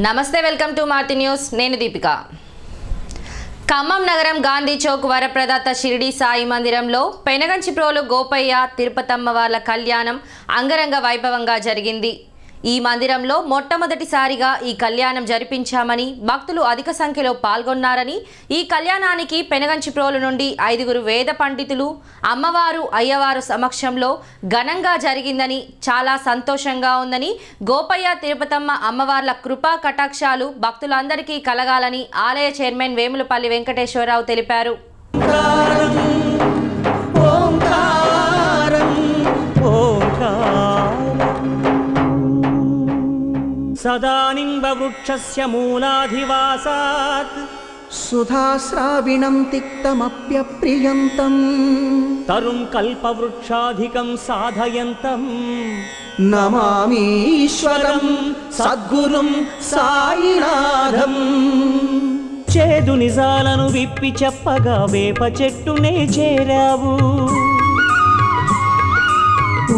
నమస్తే, welcome to Maruti news. నేను దీపిక. ఖమ్మం నగరం గాంధీ చౌక్ వరప్రదాత షిరిడి సాయి మందిరంలో పెనగంచిప్రోలు గోపయ్య తిరుపతమ్మ వార్ల కళ్యాణం అంగరంగ వైభవంగా జరిగింది. ఈ మందిరంలో మొట్టమొదటిసారిగా ఈ కళ్యాణం జరిపించామని, భక్తులు అధిక సంఖ్యలో పాల్గొన్నారని, ఈ కళ్యాణానికి పెనగంచిప్రోలు నుండి 5 వేద పండితులు, అమ్మవారు అయ్యవారు సమక్షంలో ఘనంగా జరిగిందని, చాలా సంతోషంగా ఉందని, గోపయ్య తిరుపతమ్మ అమ్మవార్ల కృపా కటాక్షాలు భక్తులందరికీ కలగాలని ఆలయ చైర్మన్ వేములపల్లి వెంకటేశ్వరరావు తెలిపారు. సదానింబవృక్షస్య మూలాధివాసాత్ సుధాశ్రావిణం తిక్తమప్యప్రియంతం తరుం కల్పవృక్షాధికం సాధయంతం నమామీశ్వరం సద్గురుం సాయినాథం. చేదు నిజాలను విప్పి చెప్పగా వేప చెట్టునే చేరావు.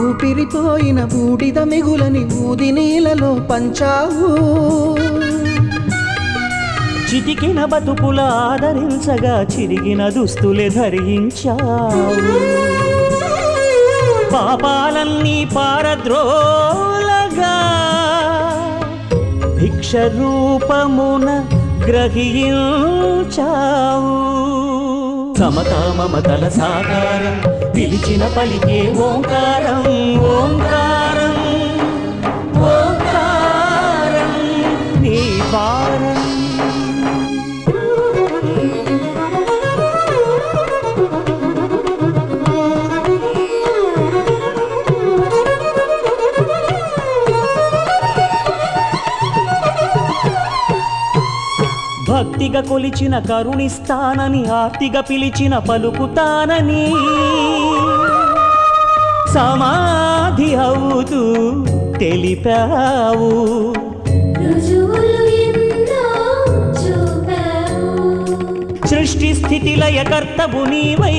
ఊపిరిపోయిన బూడిద మిగులని ఊది నీలలో పంచావు. చితికిన బతుకుల ఆదరించగా చిరిగిన దుస్తులే ధరించావు. పాపాలన్నీ పారద్రోలగా భిక్ష రూపమున గ్రహించావు. సమతా మమతల సాకారం పిలిచిన పలికే ఓంకారం, ఓంకారం, ఓంకారం నీ పారం. భక్తిగా కొలిచిన కరుణిస్తానని, ఆర్తిగా పిలిచిన పలుకుతానని, సమాధి అవుతూ తెలిపావు. సృష్టి స్థితి లయకర్తవు నీవై,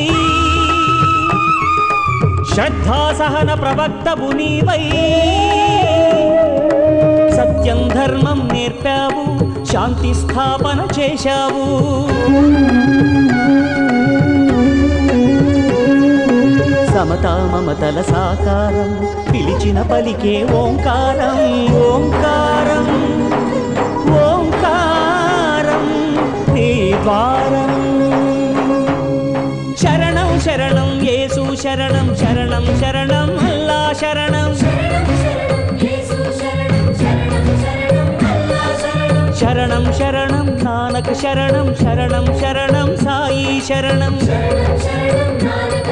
శ్రద్ధా సహన ప్రవక్తవు నీవై, సత్యం ధర్మం నేర్పావు, శాంతి స్థాపన చేశావు. సమతా మమతల సాకారం పిలిచిన పలికే ఓంకారం, ఓంకారం, ఓంకారం నీ ద్వారం. శరణం శరణం యేసు శరణం, శరణం శరణం అల్లా శరణం, శరణం శరణం నానక శరణం, శరణం శరణం సాయి శరణం, శరణం శరణం నానక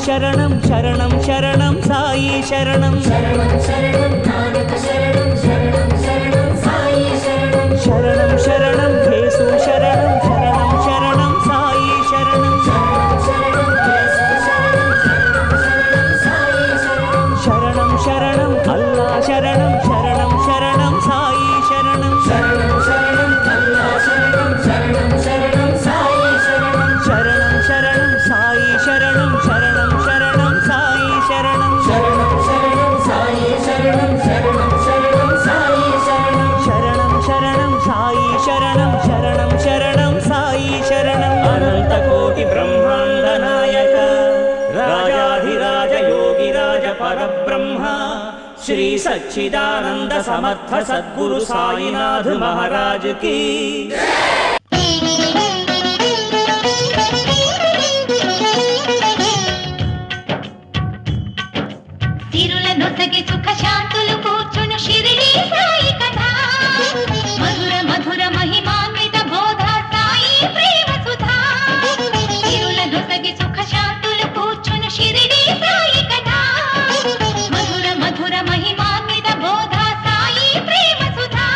శరణం, శరణం శరణం సాయి శరణం, శరణం శరణం యేసు శరణం, శరణం శరణం సాయి శరణం, శరణం శరణం అల్లా శరణం, శరణం శరణం సాయి శరణం, శరణం శరణం అల్లా శరణం, శరణం శరణం సాయి శరణం, శరణం శరణం సాయి శరణం, శరణం శరణం సాయి శరణం, శరణం శరణం సాయి శరణం, శరణం శరణం సాయి శరణం, శరణం శరణం సాయి శరణం, శరణం శరణం సాయి శరణం. అనంత కోటి బ్రహ్మాండ నాయక రాజాధిరాజ యోగిరాజ పరబ్రహ్మ శ్రీ సచ్చిదానంద సమర్థ సద్గురు సాయినాథ్ మహారాజ్ కి. తిరుల నొసగి సుఖ శాంతులు కూర్చును షిరిడి సాయి కథ, మధుర మధుర మహిమాన్విత బోధ సాయి ప్రేమ సుధా. తిరుల నొసగి సుఖ శాంతులు కూర్చును షిరిడి సాయి కథ, మధుర మధుర మహిమాన్విత బోధ సాయి ప్రేమ సుధా.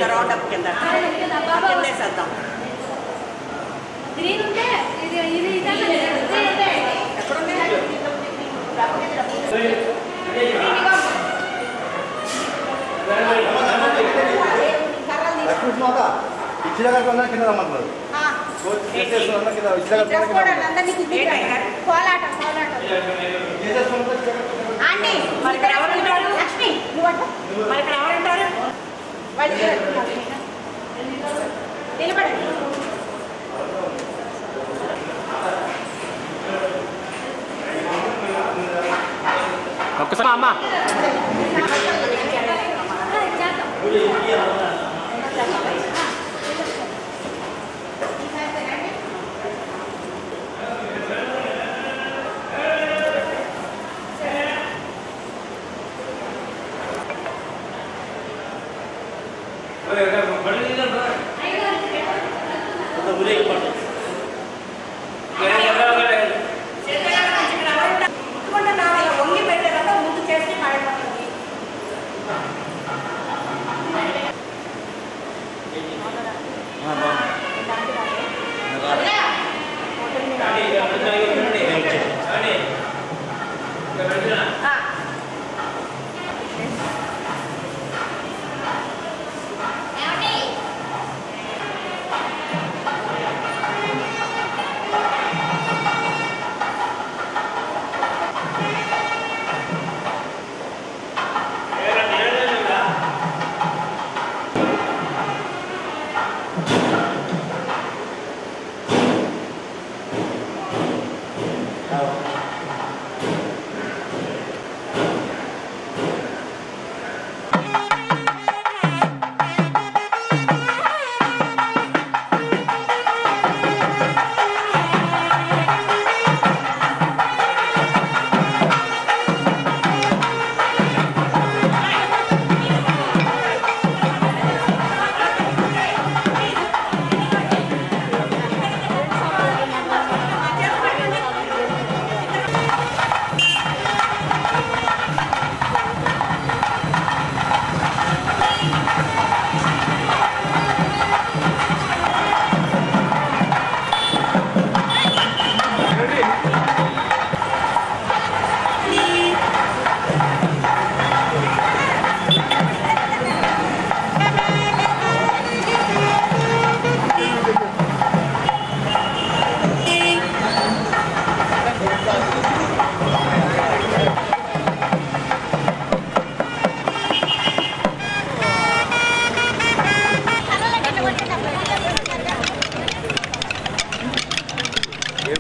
కింద రౌండ్ అప్ కింద కిందేసేద్దాం. ఇచ్చినగా కింద రమ్మంటున్నారు. ఒక్కసారి అమ్మా వంగి పెట్టేదాకా ముందు చేసి మాట్లాడుతుంది.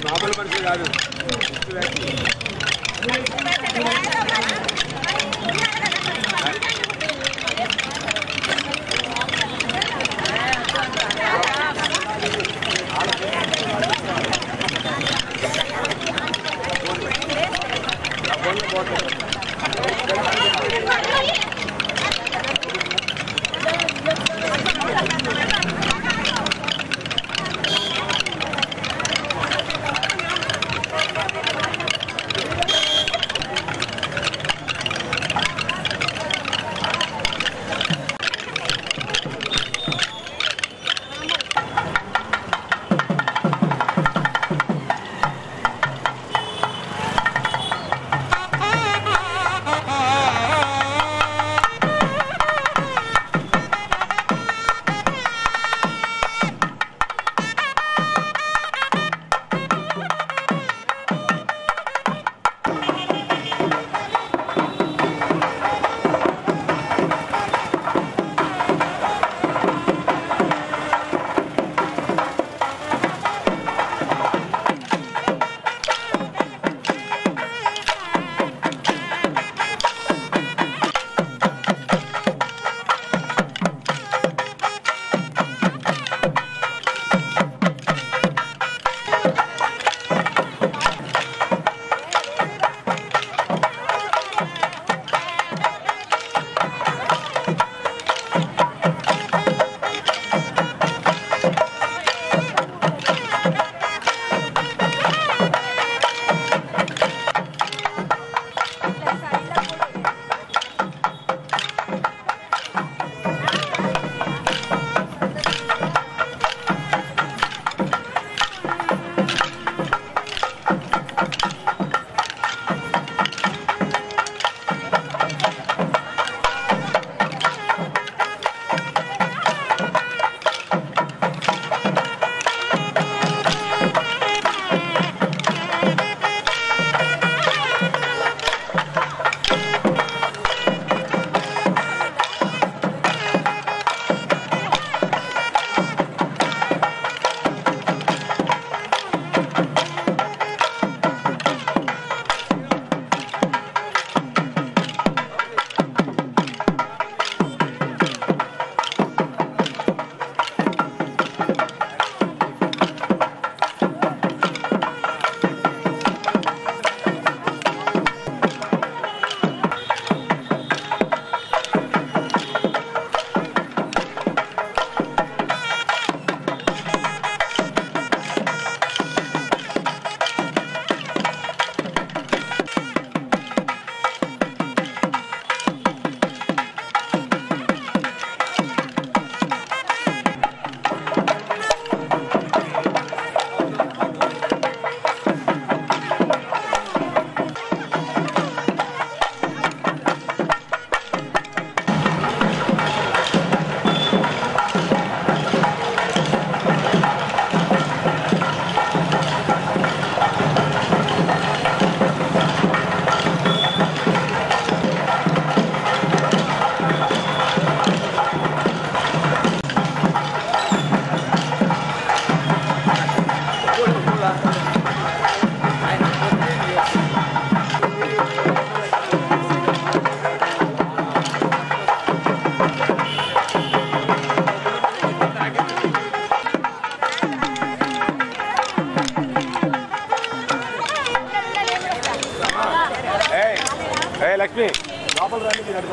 మామూలు మనిషి కాదు. లక్ష్మి లోపల రండి మీరు అటు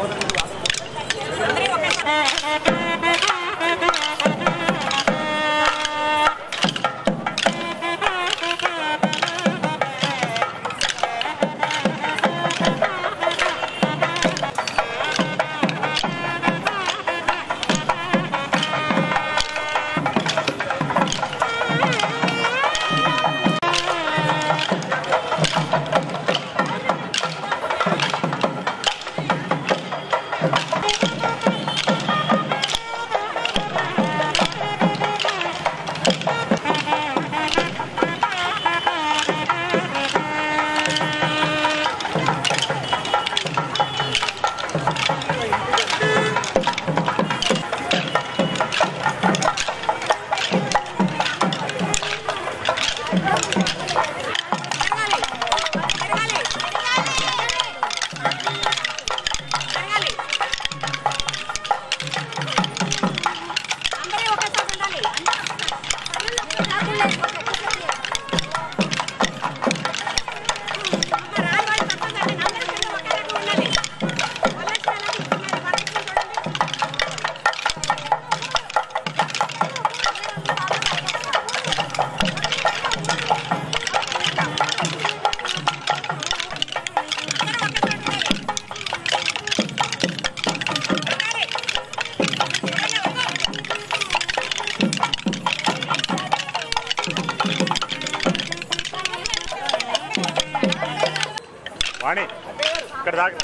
వాణి ఇక్కడ దాకా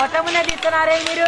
మొత్తమునే తీస్తున్నారే మీరు?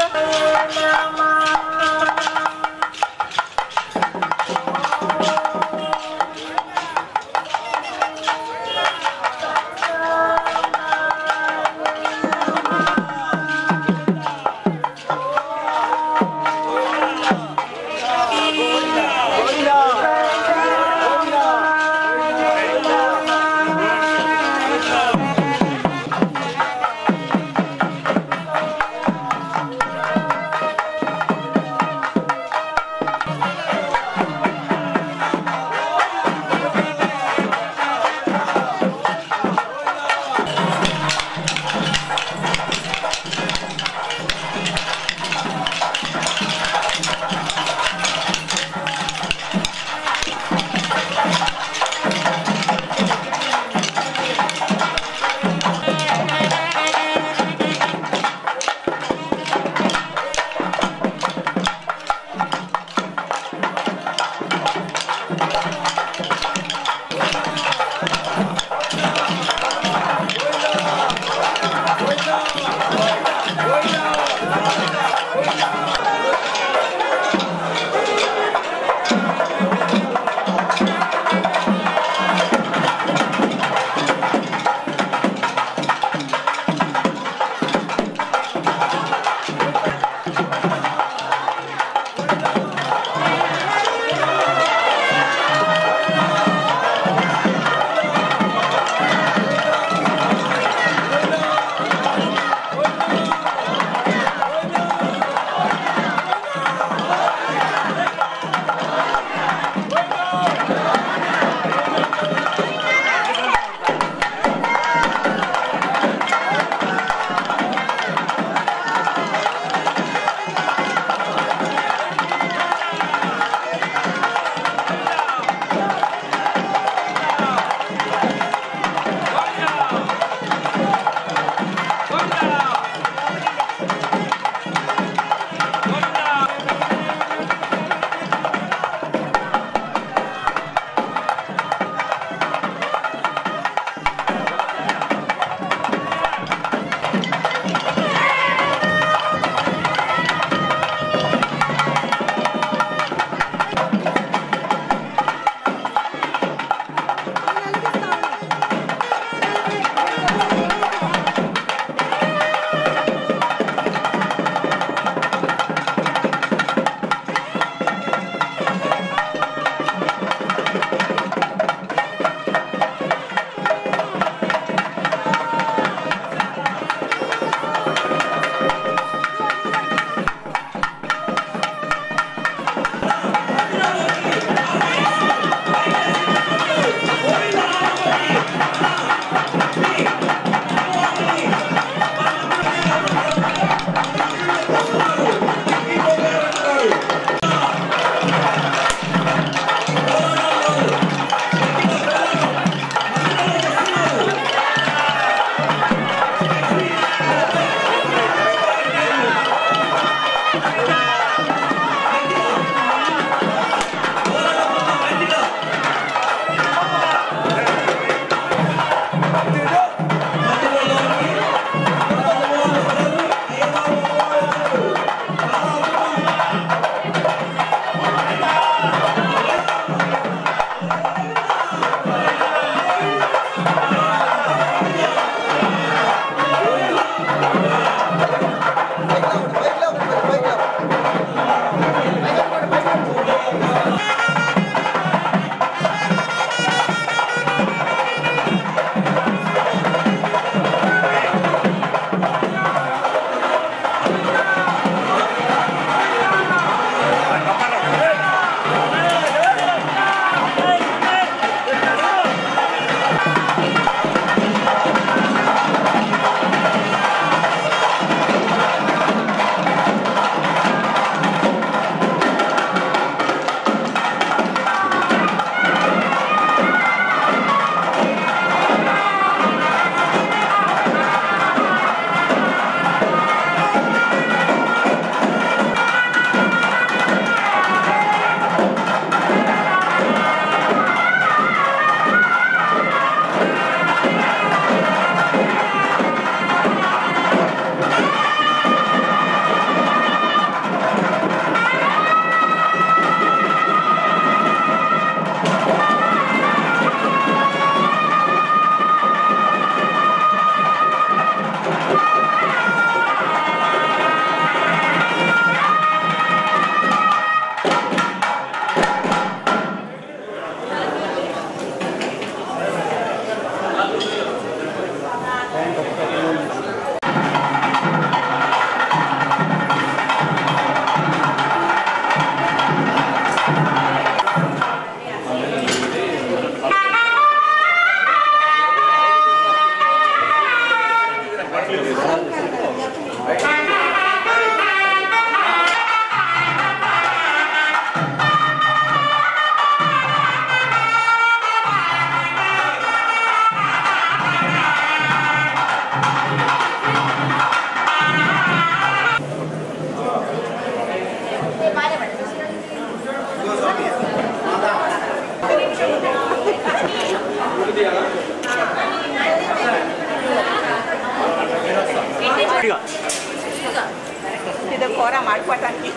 ಇದು ಕೋರ ಮಾಡ್ಕೊಟ್ಟಾಕಿ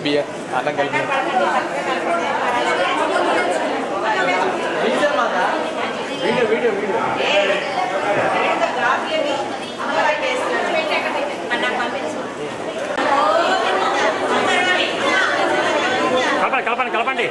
ಬಿಯರ್ ಅನ್ನ ಕಲ್ಪನೆ వీడియో కలపండి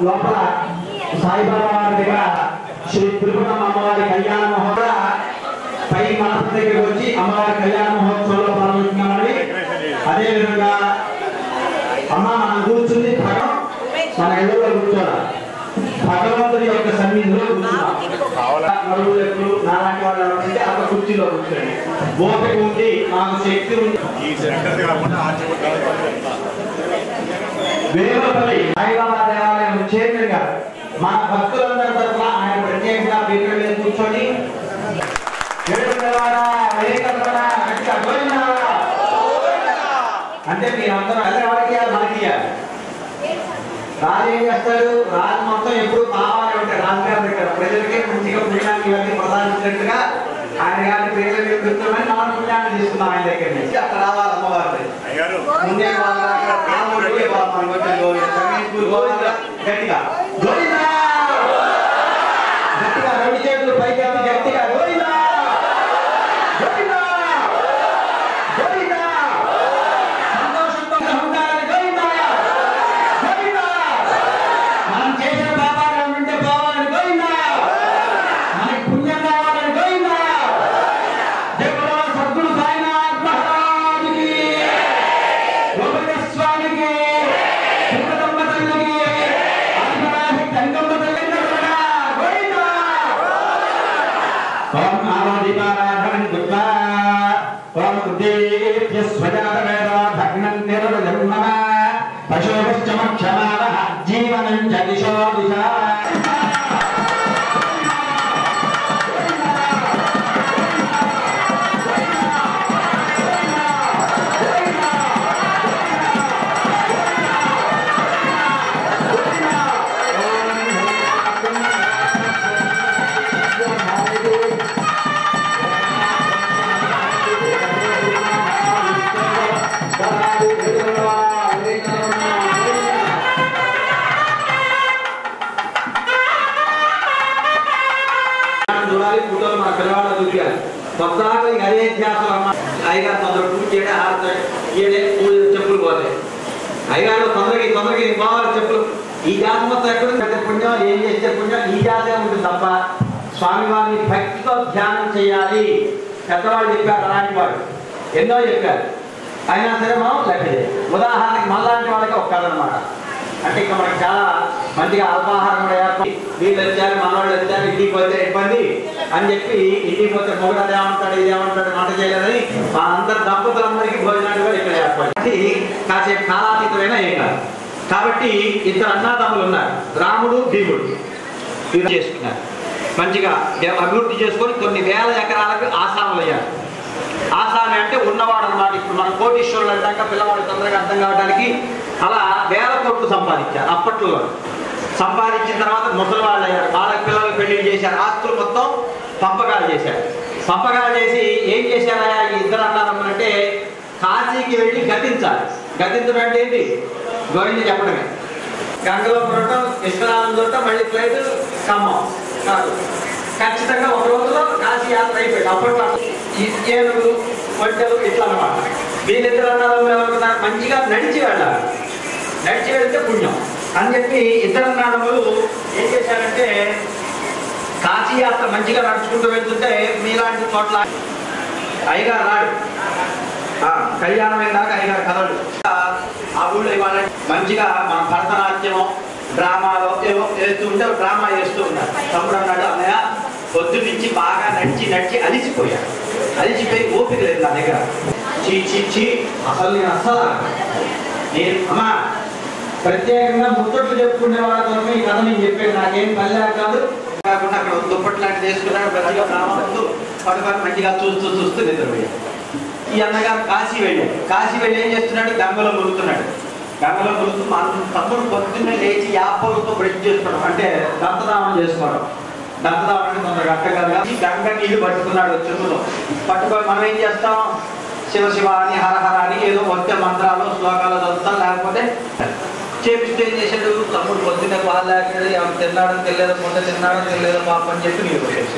లోపల సాయిబాబా వారి దగ్గర శ్రీ తిరుపతమ్మ అమ్మవారి కళ్యాణ మహోత్సవ పై మాసం దగ్గరికి వచ్చి అమ్మవారి కళ్యాణ మహోత్సవంలో పాల్గొంటున్నామని, అదేవిధంగా అమ్మ మనం కూర్చుంది మన ఇళ్ళలో అరువులు ఎప్పుడు నాలాంటి వాళ్ళు ఎవరంటే అక్కడ కుర్చీలో కూర్చోండి. ఓపిక ఉంది, మాకు శక్తి ఉంది. ఈ సెంటర్ కాకుండా వేమపల్లి సాయిబాబా దేవాలయం చైర్మన్ గా మన భక్తులందరి తరఫున ఆయన ప్రత్యేకంగా పీఠం మీద కూర్చొని అంటే మీరందరూ ఎవరికి మనకి రాజు ఏం చేస్తాడు? రాజు మొత్తం ఎప్పుడు కావాలి ఉంటాడు. రాజుగారి దగ్గర ప్రజలకి మంచిగా పుణ్యాన్ని ఇవన్నీ ప్రసాదించినట్టుగా ఆయన గారి పేర్ల మీద కూర్చోమని మనం పుణ్యాన్ని తీసుకున్నాం ఆయన దగ్గర నుంచి. అక్కడ రావాలి అమ్మవారి ముందే గట్టిగా గోవిందా గట్టిగా రెండు చేతులు పైకి గట్టిగా గోవిందా గోవిందా గోవిందా సంతోషంతో ఉండాలని గోవిందా గోవిందా మనం చేసిన పాపాలు ఉంటే పోవాలని గోవిందా మనకి పుణ్యం కావాలని గోవిందా దేవుడు సద్గురు సాయినాథ్ మహారాజుకి గోవింద స్వామికి తిరుపతమ్మ తల్లికి ఆదిపరాశక్తి గంగమ్మ తల్లికి గోవిందా ఓం ఆరాధితారాధనం కృత్వా ఓం ఉద్దేశ్య స్వజాతవేద భగ్నం నిరజన్మన పశోశ్చమక్షమానః జీవనం చ దిశో దిశా ఫోటోలు మన పిల్లవాళ్ళు చూపించాలి. కొత్తగా అదే ధ్యాసలు అమ్మ అయ్యగారు తొందరగా పూజ చేయడం ఆడతాడు ఏడే పూజ చెప్పులు పోతాయి. అయ్యగారు తొందరగా పోవాలి చెప్పులు. ఈ ధ్యాస మొత్తం ఎక్కడ పెద్ద పుణ్యం ఏం చేస్తే పుణ్యం ఈ ధ్యాసే ఉంటుంది తప్ప స్వామివారిని భక్తితో ధ్యానం చేయాలి. పెద్దవాళ్ళు చెప్పారు, అలాంటి వాడు ఎన్నో చెప్పారు. అయినా సరే మనం లెక్క ఉదాహరణకి మళ్ళాంటి వాళ్ళకి ఒక కథ అనమాట. అంటే ఇంకా మనకి చాలా మంచిగా అల్పాహారం కూడా ఏర్పడి వీళ్ళు వచ్చారు మనవాళ్ళు వచ్చారు ఇంటికి పోతే ఇబ్బంది అని చెప్పి ఇంటికి పోతే మొగుడు అదేమంటాడు ఇదేమంటాడు వంట చేయలేదని అందరు దంపతులందరికీ భోజనాలు కూడా ఇక్కడ ఏర్పడి కాసేపు కాలాతీతమైన ఏం కాదు. కాబట్టి ఇద్దరు అన్నదమ్ములు ఉన్నారు, రాముడు భీముడు. ఇది చేసుకున్నారు, మంచిగా అభివృద్ధి చేసుకొని కొన్ని వేల ఎకరాలకు ఆసాములు అయ్యారు. ఆసామి అంటే ఉన్నవాడు అనమాట. ఇప్పుడు మన కోటీశ్వరులు అంటాక పిల్లవాడు తొందరగా అర్థం కావడానికి అలా వేల కోట్లు సంపాదించారు. అప్పట్లో సంపాదించిన తర్వాత ముసలి వాళ్ళు అయ్యారు, వాళ్ళకి పిల్లలు పెళ్లి చేశారు, ఆస్తులు మొత్తం పంపకాలు చేశారు. పంపకాలు చేసి ఏం చేశారయ్యా ఈ ఇద్దరు అన్నారమ్మంటే కాశీకి వెళ్ళి గతించాలి. గతించడం అంటే ఏంటి? గోవింద చెప్పడమే. గంగలో పురటం, విశ్వనాథం చూడటం, మళ్ళీ ఫ్లైట్ ఖమ్మం కాదు. ఖచ్చితంగా ఒక రోజులో కాశీ యాత్ర అయిపోయింది. అప్పట్లో ఏనుగులు ఒంటెలు ఇట్లా అన్నమాట. వీళ్ళిద్దరు అన్నదమ్ములు ఏమనుకున్నారు? మంచిగా నడిచి వెళ్ళాలి, నడిచి వెళ్తే పుణ్యం అని చెప్పి ఇద్దరు అన్నదమ్ములు ఏం చేశారంటే కాశీ యాత్ర మంచిగా నడుచుకుంటూ వెళ్తుంటే మీలాంటి చోట్ల అయ్యగారు రాడు, కళ్యాణం అయినాక అయ్యగారు కదడు. ఆ ఊళ్ళో ఇవాళ మంచిగా మన భరతనాట్యం డ్రామాలో ఏవో వేస్తూ ఉంటే డ్రామా వేస్తూ ఉంటారు. తమ్ముడు అన్నాడు, అన్నయ్య పొద్దు నుంచి బాగా నడిచి అలిసిపోయాడు. అలిసిపోయి ఓపిక లేదు నా దగ్గర. చీ అసలు నేను అమ్మా ప్రత్యేకంగా ముచ్చట్లు చెప్పుకునే వాళ్ళ కోసం ఈ కథ నేను చెప్పాను. నాకేం పల్లె కాదు కాకుండా అక్కడ దుప్పట్లు లాంటి చేసుకున్నాడు. మంచిగా డ్రామా ముందు పడుకొని మంచిగా చూస్తూ నిద్రపోయాడు. ఈ అన్నగారు కాశీ వెళ్ళి ఏం చేస్తున్నాడు? గంగలో మురుగుతున్నాడు. గంగలో మురుగుతూ మన తమ్ముడు పొద్దున్నే లేచి యాపలతో బ్రష్ చేసుకోవడం అంటే దంతదానం చేసుకోవడం. దంతదానం అంటే తొందరగా అట్టగలగా గంగ నీళ్లు పట్టుకున్నాడు చెరువులో. పట్టుకొని మనం ఏం చేస్తాం? శివ అని హరహర అని ఏదో వచ్చే మంత్రాలు శ్లోకాలు చదువుతాం. లేకపోతే చేపిస్తే ఏం చేశాడు? తమ్ముడు పొద్దున్నే పాలు లేకపోతే ఎవరు తిన్నాడని తెలియదు, పొద్దు తిన్నాడో తెలియదు పాపం అని చెప్పి నీళ్ళు పోయాడు.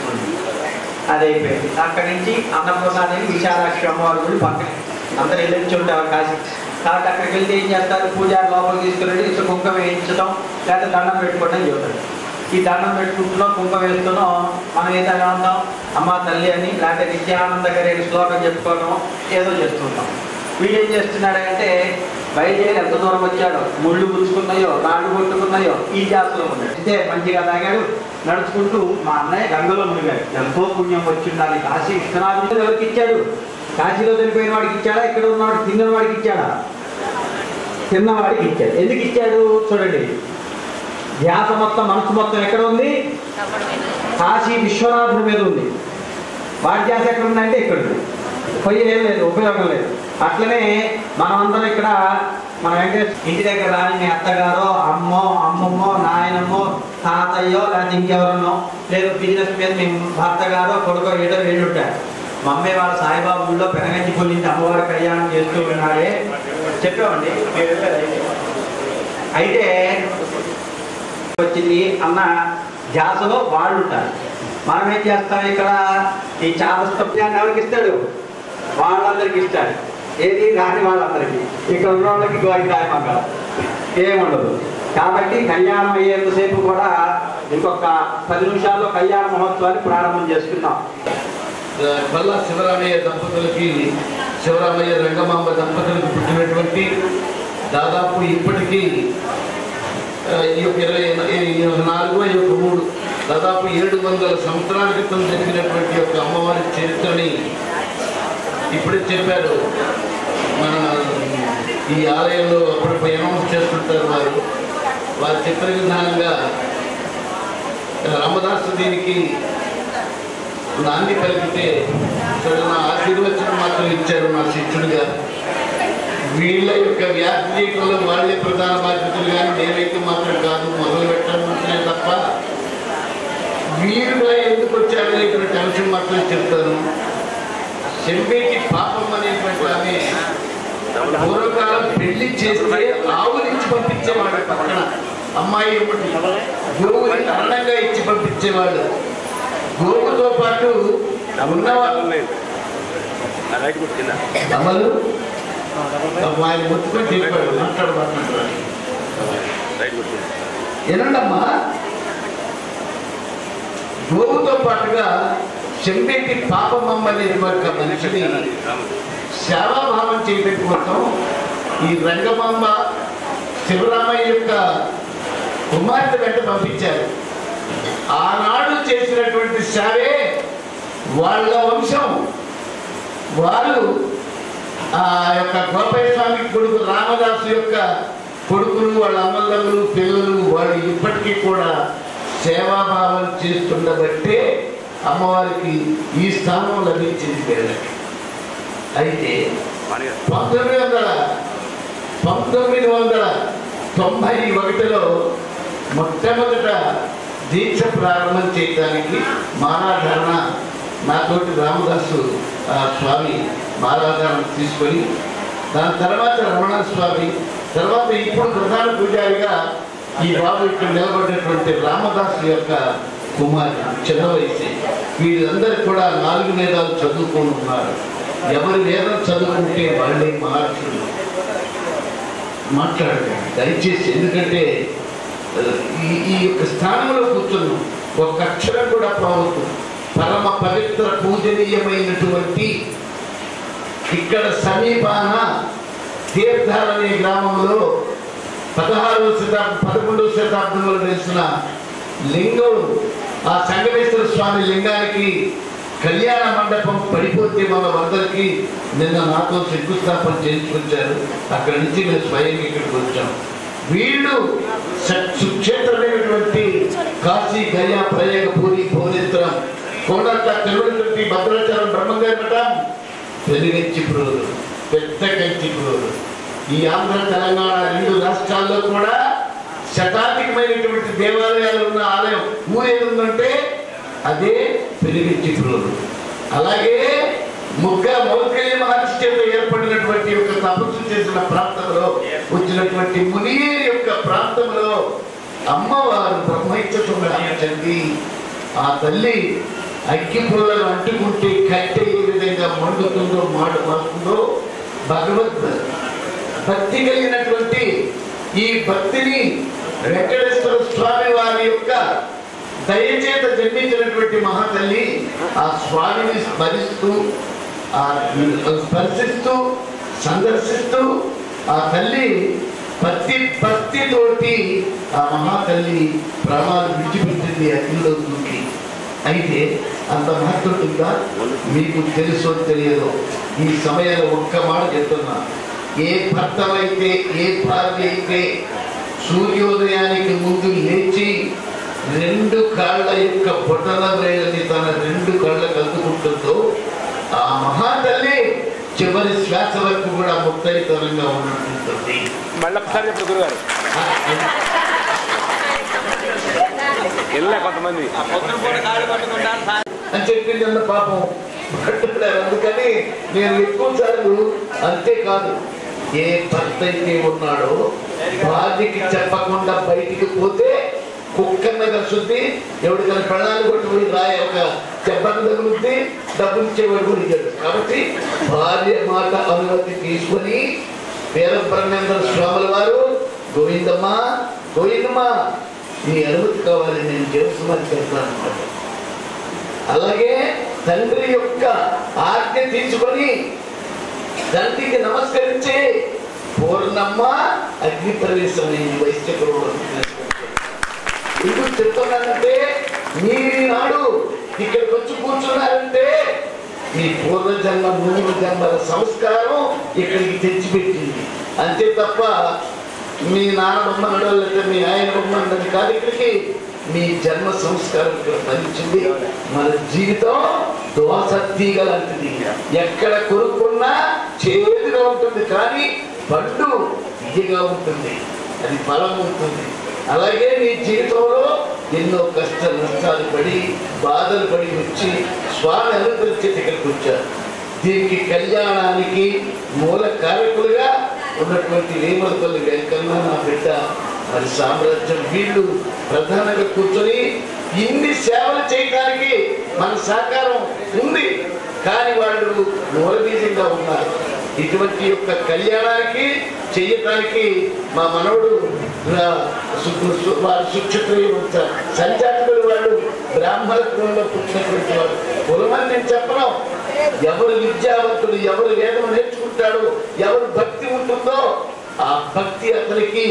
అది అయిపోయింది. అక్కడి నుంచి అన్నపూర్ణాదేవి విశాలాక్షి అమ్మవారి గుడి పక్కనే అందరు వెళ్ళొచ్చి ఉంటారు కాశీ. కాబట్టి అక్కడికి వెళ్తే ఏం చేస్తారు? పూజారి లోపలికి తీసుకురండి, ఇట్లా కుంకుమ వేయించడం లేకపోతే దండం పెట్టుకోవడం అని చెబుతాడు. ఈ దండం పెట్టుకుంటున్నాం, కుంకుమ వేస్తున్నాం, మనం ఏదో అంటాం అమ్మ తల్లి అని, లేకపోతే నిత్యానంద గారి శ్లోకం చెప్పుకోవడం ఏదో చేస్తుంటాం. వీడేం చేస్తున్నాడంటే బయలుదేరి ఎంత దూరం వచ్చాడో, ముళ్ళు గుచ్చుకున్నాయో రాళ్ళు కొట్టుకున్నాయో ఈ జాతలో ఉన్నాడు. ఇస్తే మంచిగా తాగాడు. నడుచుకుంటూ మా అన్నయ్య గంగలో మునిగాడు. ఎంతో పుణ్యం వచ్చిండాలి. కాశీ విశ్వనాథుడు ఎవరికి ఇచ్చాడు? కాశీలో చనిపోయిన వాడికి ఇచ్చాడా? ఇక్కడ ఉన్నవాడికి తిన్న వాడికి ఇచ్చాడా? తిన్నవాడికి ఇచ్చాడు. ఎందుకు ఇచ్చాడు చూడండి. ధ్యాస మొత్తం, మనసు మొత్తం ఎక్కడ ఉంది? కాశీ విశ్వనాథుడి మీద ఉంది. వాడి ధ్యాస ఎక్కడ ఉందంటే ఇక్కడ ఉంది. పోయి ఏం లేదు, ఉపయోగం లేదు. అట్లనే మనమందరం ఇక్కడ మన వెంకటేశ్వర ఇంటి దగ్గర రాని మీ అత్తగారో, అమ్మో, అమ్మమ్మో, నాయనమ్మో, తాతయ్యో, లేకపోతే ఇంకెవరన్నో, లేదు బిజినెస్ మీద మీ భర్త గారో, కొడుకో ఏదో వెళ్ళుంటారు. మమ్మీ వాళ్ళ సాయిబాబు ఊళ్ళో పెనగంచి పొల్లించి అమ్మవారి కళ్యాణం చేస్తూ ఉన్నాడే చెప్పామండి. అయితే వచ్చింది అన్న ధ్యాసలో వాళ్ళు ఉంటారు. మనం ఏం చేస్తాం? ఇక్కడ ఈ చాదస్తప్యాన్ని ఎవరికి ఇస్తాడు? వాళ్ళందరికీ ఇస్తాడు. ఏది రాని వాళ్ళందరికీ. ఇక్కడ ఉన్న వాళ్ళకి గోయిదాయమంగా ఏముండదు. కాబట్టి కళ్యాణం అయ్యేంతసేపు కూడా ఇంకొక 10 నిమిషాల్లో కళ్యాణ మహోత్సవాన్ని ప్రారంభం చేసుకుందాం. బల్లా శివరామయ్య దంపతులకి, శివరామయ్య రంగమాంబ దంపతులకు పుట్టినటువంటి దాదాపు ఇప్పటికీ 24-23 దాదాపు 700 సంవత్సరాల క్రితం జరిగినటువంటి ఒక అమ్మవారి చరిత్రని ఇప్పుడే చెప్పారు. మన ఈ ఆలయంలో అప్పుడు అనౌన్స్ చేస్తుంటారు వారు చెప్పిన విధానంగా రామదాసు దీనికి నాంది పలికితే నా ఆశీర్వచనం మాత్రం ఇచ్చారు నా శిష్యుడిగా. వీళ్ళ యొక్క వ్యాప్తి చేయడంలో వాళ్ళే ప్రధాన బాధ్యతలు, కానీ నేనైతే మాత్రం కాదు, మొదలు పెట్టాలంటే తప్ప వీరుగా ఎందుకు వచ్చారనేటువంటి అంశం మాత్రం చెప్తాను. చెంపేటి పాపం అనేటువంటి ఆమె పూర్వకాలం పెళ్లి చేస్తే ఆవులిచ్చి పంపించేవాడు. పక్కన అమ్మాయి గోవుని అన్నంగా ఇచ్చి పంపించేవాడు. గోవుతో పాటు ఉన్నవాళ్ళు అమలు ఆయన ముట్టుకొని చెప్పాడు. మాట్లాడబడుతున్నాడు. ఏనండమ్మా, గోవుతో పాటుగా చెంపేటి పాపమ్మ అనేటువంటి మనిషిని సేవాభావం చేయడం కోసం ఈ రంగమాంబ శివరామయ్య యొక్క కుమార్తె వెంట పంపించారు. ఆనాడు చేసినటువంటి సేవే వాళ్ళ వంశం. వారు ఆ యొక్క గోపయ్య స్వామి కొడుకు రామదాసు యొక్క కొడుకులు, వాళ్ళ అమ్మలు, పిల్లలు వాళ్ళు ఇప్పటికీ కూడా సేవాభావం చేస్తుండబట్టే అమ్మవారికి ఈ స్థానం లభించింది పేదలకి. అయితే 1991లో మొట్టమొదట దీక్ష ప్రారంభం చేయడానికి మాలాధారణ నాతోటి రామదాసు స్వామి మాలాధారణ తీసుకొని, దాని తర్వాత రమణ స్వామి, తర్వాత ఇప్పుడు ప్రధాన పూజారిగా ఈ బాబు ఇక్కడ నిలబడినటువంటి రామదాసు యొక్క కుమారి చిన్న వయసు. వీళ్ళందరూ కూడా 4 వేదాలు చదువుకొని ఉన్నారు. ఎవరి వేదం చదువుకుంటే వాళ్ళే మహర్షులు. మాట్లాడకండి దయచేసి, ఎందుకంటే ఈ యొక్క స్థానంలో కూర్చున్నాం. ఒక అక్షరం కూడా పోవద్దు. పరమ పవిత్ర పూజనీయమైనటువంటి ఇక్కడ సమీపాన తీర్థాలనే గ్రామంలో 11వ శతాబ్దంలో తెలిసిన లింగం, ఆ సంగమేశ్వర స్వామి లింగానికి కళ్యాణ మండపం పడిపోతే మన వరదలకి నిన్న నాతో శంకుస్థాపన చేయించుకొచ్చారు. అక్కడి నుంచి మేము స్వయంగా ఇక్కడికి వచ్చాం. వీళ్ళు సుక్షేత్రమైనటువంటి కాశీ, గయా, ప్రయాగ, పూరి, భువనేశ్వరం, కోడంత, తిరువనతి, భద్రాచలం, బ్రహ్మంగారి మఠం, పెనుగంచిప్రోలు, పెద్ద కంచిప్రోలు. ఈ ఆంధ్ర, తెలంగాణ 2 రాష్ట్రాల్లో కూడా శతాధికమైనటువంటి దేవాలయాలు ఉన్న ఆలయం ఊరేది ఉందంటే అదే పెనుగంచిప్రోలు. అలాగే మౌద్గల్య మహర్షి చేత ఏర్పడినటువంటి యొక్క తపస్సు చేసిన ప్రాంతంలో వచ్చినటువంటి మునియేరి యొక్క ప్రాంతంలో అమ్మవారు బ్రహ్మైత్యండి. ఆ తల్లి అగ్గి పుల్లలు అంటుకుంటే కట్టె ఏ విధంగా మండుతుందో మాడుతుందో భగవద్ భక్తి కలిగినటువంటి ఈ భక్తిని వెంకటేశ్వర స్వామి వారి యొక్క దయచేత జన్మించినటువంటి మహాతల్లి ఆ స్వామిని స్మరిస్తూ, స్పర్శిస్తూ, సందర్శిస్తూ ఆ తల్లి భక్తితోటి ఆ మహాతల్లి ప్రాణాలు విడిచిపెట్టింది అగ్నిలో దూకి. అయితే అంత మహత్తుందా మీకు తెలుసో తెలియదో ఈ సమయంలో ఒక్క మాట చెప్తున్నా. ఏ భర్తవైతే ఏ భార్య అయితే సూర్యోదయానికి ముందు లేచి 2 కాళ్ళ యొక్క బొటన వేళ్ళని తన 2 కళ్ళకు అందుకుంటుందో ఆ మహాతల్లి చివరి శ్వాస వరకు కూడా ముత్తైతనంగా ఉంటుంటుంది. మళ్ళొకసారి చెప్పు గురుగారు. కొంతమంది అని చెప్పింది అన్న పాపం పట్టుకున్నారు. అందుకని నేను ఎక్కువ సార్లు అంతేకాదు ఏ భర్త అయితే ఉన్నాడో భార్యకి చెప్పకుండా బయటికి పోతే కుక్కన్న కలుసుద్ది, ఎవరికైనా ప్రాణాలు కొట్టుకుని రాయ ఒక చెప్పని తగులుద్ది, డబ్బులు ఇచ్చేవాడు కూడా ఇచ్చాడు. కాబట్టి భార్య మాట అనుమతి తీసుకొని వీరబ్రహ్మేంద్ర స్వాముల వారు గోవిందమ్మా గోవిందమ్మా నీ అనుమతి కావాలి నేను చేస్తున్నాను చెప్తాను అన్నమాట. అలాగే తండ్రి యొక్క ఆజ్ఞ తీసుకొని తండ్రికి నమస్కరించి పూర్ణమ్మ అగ్ని ప్రవేశమైంది వైశ్యకుడు. ఎందుకు చెప్తున్నానంటే మీరు నాడు ఇక్కడికి వచ్చి కూర్చున్నారంటే మీ పూర్వజన్మ 3 జన్మల సంస్కారం ఇక్కడికి తెచ్చిపెట్టింది అంతే తప్ప మీ నాన్న బొమ్మనడో లేకపోతే మీ ఆయన బొమ్మన్నది కాదు. ఇక్కడికి మీ జన్మ సంస్కారం ఇక్కడ ఫలించింది. మన జీవితం దోస తీగ లాంటిది, ఎక్కడ కొనుక్కున్నా చేదుగా ఉంటుంది కానీ పండు తీయగా ఉంటుంది, అది ఫలం ఉంటుంది. అలాగే నీ జీవితంలో ఎన్నో కష్ట నష్టాలు పడి బాధలు పడి వచ్చి స్వామి అనుగ్రహించి ఇక్కడికి వచ్చారు. దీనికి కళ్యాణానికి మూల కారకులుగా ఉన్నటువంటి వేమలపల్లి వెంకన్న నా బిడ్డ మరి సామ్రాజ్యం వీళ్ళు ప్రధానంగా కూర్చొని ఇన్ని సేవలు చేయడానికి మన సహకారం ఉంది. కానీ వాళ్ళు మూలబీజంగా ఉన్నారు. ఇటువంటి యొక్క కళ్యాణానికి చెయ్యటానికి మా మనవుడు సంజాతులు వాళ్ళు బ్రాహ్మణ కులంలో పుట్టినటువంటి వాడు. కులమని నేను చెప్పను. ఎవరు విద్యావంతుడు, ఎవరు వేదం నేర్చుకుంటాడు, ఎవరు భక్తి ఉంటుందో ఆ భక్తి అతనికి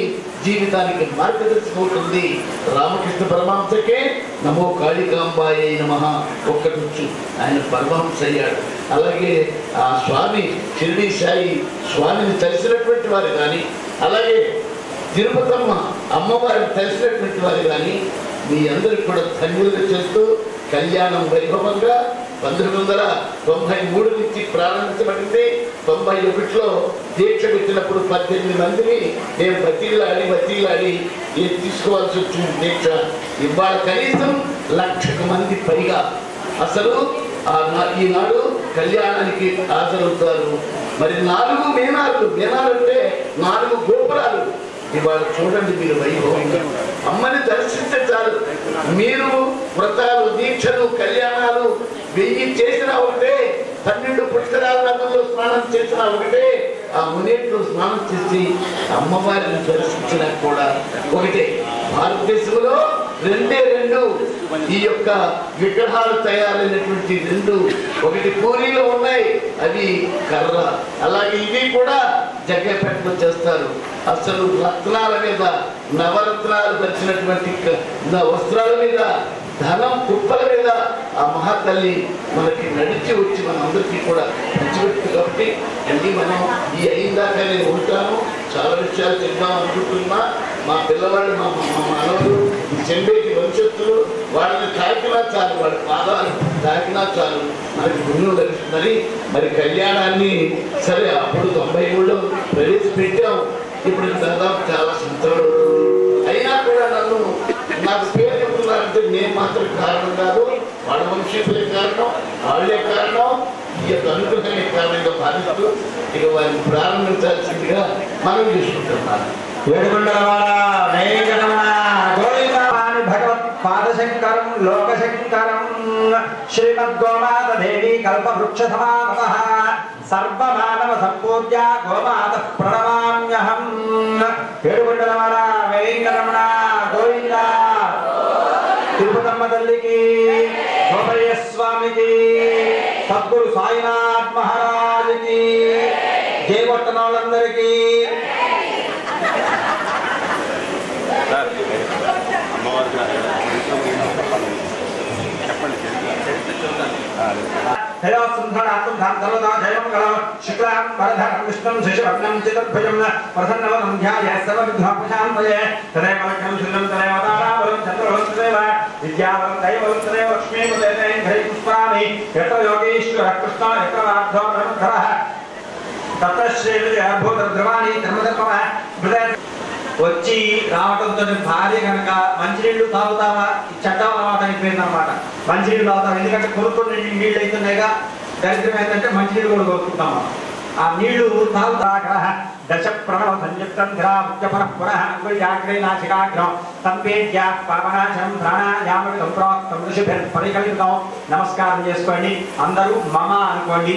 జీవితానికి మార్గదర్శకం అవుతుంది. రామకృష్ణ పరమహంసకే నమో కాళికాంబాయ నమః ఒక్కటొచ్చు ఆయన పరమహంస అయ్యాడు. అలాగే ఆ స్వామి షిరిడి సాయి స్వామిని తెలిసినటువంటి వారు కానీ, అలాగే తిరుపతమ్మ అమ్మవారిని తెలిసినటువంటి వారు కానీ మీ అందరికి కూడా ధన్యులుగా చేస్తూ కళ్యాణం వైభవంగా 1993 నుంచి ప్రారంభించబడింది. 91లో దీక్ష పెట్టినప్పుడు 18 మందిని నేను బతీలాడి తీసుకోవాల్సి వచ్చింది దీక్ష. ఇవాళ కనీసం 1,00,000 మంది పైగా అసలు ఈనాడు కళ్యాణానికి హాజరవుతారు. మరి 4 మేనాలు అంటే 4 గోపురాలు ఇవాళ చూడండి మీరు వైభవంగా. అమ్మని దర్శిస్తే చాలు. మీరు వ్రతాలు దీక్షలు కళ్యాణాలు 1000 చేసినా ఒకటే, 12 పుష్కరాల నదుల్లో స్నానం చేసినా ఒకటే, ఆ మునేట్లో స్నానం చేసి అమ్మవారిని దర్శించినా కూడా ఒకటే. భారతదేశంలో 2 ఈ యొక్క విగ్రహాలు తయారైనటువంటి 2 ఒకటి పూరిలో ఉన్నాయి, అవి కర్ర. అలాగే ఇవి కూడా జగ్గపేటలో చేస్తారు. అసలు రత్నాల మీద నవరత్నాలు వచ్చినటువంటి వస్త్రాల మీద ధనం కుప్పల మీద ఆ మహాతల్లి మనకి నడిచి వచ్చి మన అందరికీ కూడా పంచిపెట్టింది. కాబట్టి అంటే మనం ఈ అయిందాకా నేను ఉంటాను, చాలా విషయాలు చెప్దాం అనుకుంటున్నా. మా పిల్లవాళ్ళు మా మనవలు చెంబేటి భవిష్యత్తులు వాళ్ళని తాకినా చాలు, వాళ్ళ పాదాలు తాకినా చాలు మనకి పుణ్యం లభిస్తుందని. మరి కళ్యాణాన్ని సరే అప్పుడు 93లో ప్రవేశపెట్టాం. ఇప్పుడు దాదాపు చాలా సంవత్సరాలు అయినా కూడా నాకు పేరు చెప్తున్నారంటే నేను మాత్రం కారణం కాదు, వాళ్ళ వంశీకులే కారణం, వాళ్ళే కారణం, ఈ యొక్క అనుగ్రహమే కారణంగా భావిస్తూ ఇక వారిని ప్రారంభించాల్సిందిగా మనం చూసుకుంటున్నాను. భగవత్ పాదశంకరం లోకశంకరం శ్రీమద్గోమాత దేవి కల్పవృక్షసమానమః సర్వమానవ సంపూజ్య గోమాత ప్రణమామ్యహం. ఏడుకొండలవాడ వెంకటరమణ గోవింద. తిరుపతమ్మ తల్లికి, గోపయ్య స్వామికి, సద్గురు సాయినాథ్ మహారాజుకి, జయగొట్టన వాళ్ళందరికీ सर्वदा जयमङ्गलं शुक्लां वरदं विष्णुं शशिवर्णं चतुर्भुजं प्रसन्नवदनं ध्यायामः सर्वविघ्नोपशान्तये तदेव लक्ष्मीं सुन्दरं तदेव ताराबलं चन्द्रवन्तदेव विद्यावलं दैवलं तदेव लक्ष्मीमुदयते पुष्पाणि यत्र योगीश्वरः कृष्णो यत्र राधो ब्रह्मधरः तत्र श्रीविजयभूतद्रवाणि धर्मधर्मः వచ్చి రావడంతో భార్య కనుక మంచినీళ్ళు తాగుతావా చట్టం అలవాటు అయిపోయింది అనమాట. మంచినీళ్ళు తాగుతాం ఎందుకంటే కొనుక్కున్న నీళ్ళు అవుతున్నాయిగా. దరిద్రం ఏంటంటే మంచినీళ్ళు కూడా కొనుక్కుంటాము. ఆ నీళ్లు తాగుతాక దశ ప్రణవ సంయుక్తం ధిరాగ్రహణాశికాగ్రం సంపేద్య పాపనాశనం ప్రాణాయామం ప్రోక్తం పరికల్పితం. నమస్కారం చేసుకోండి. అందరూ మమ అనుకోండి.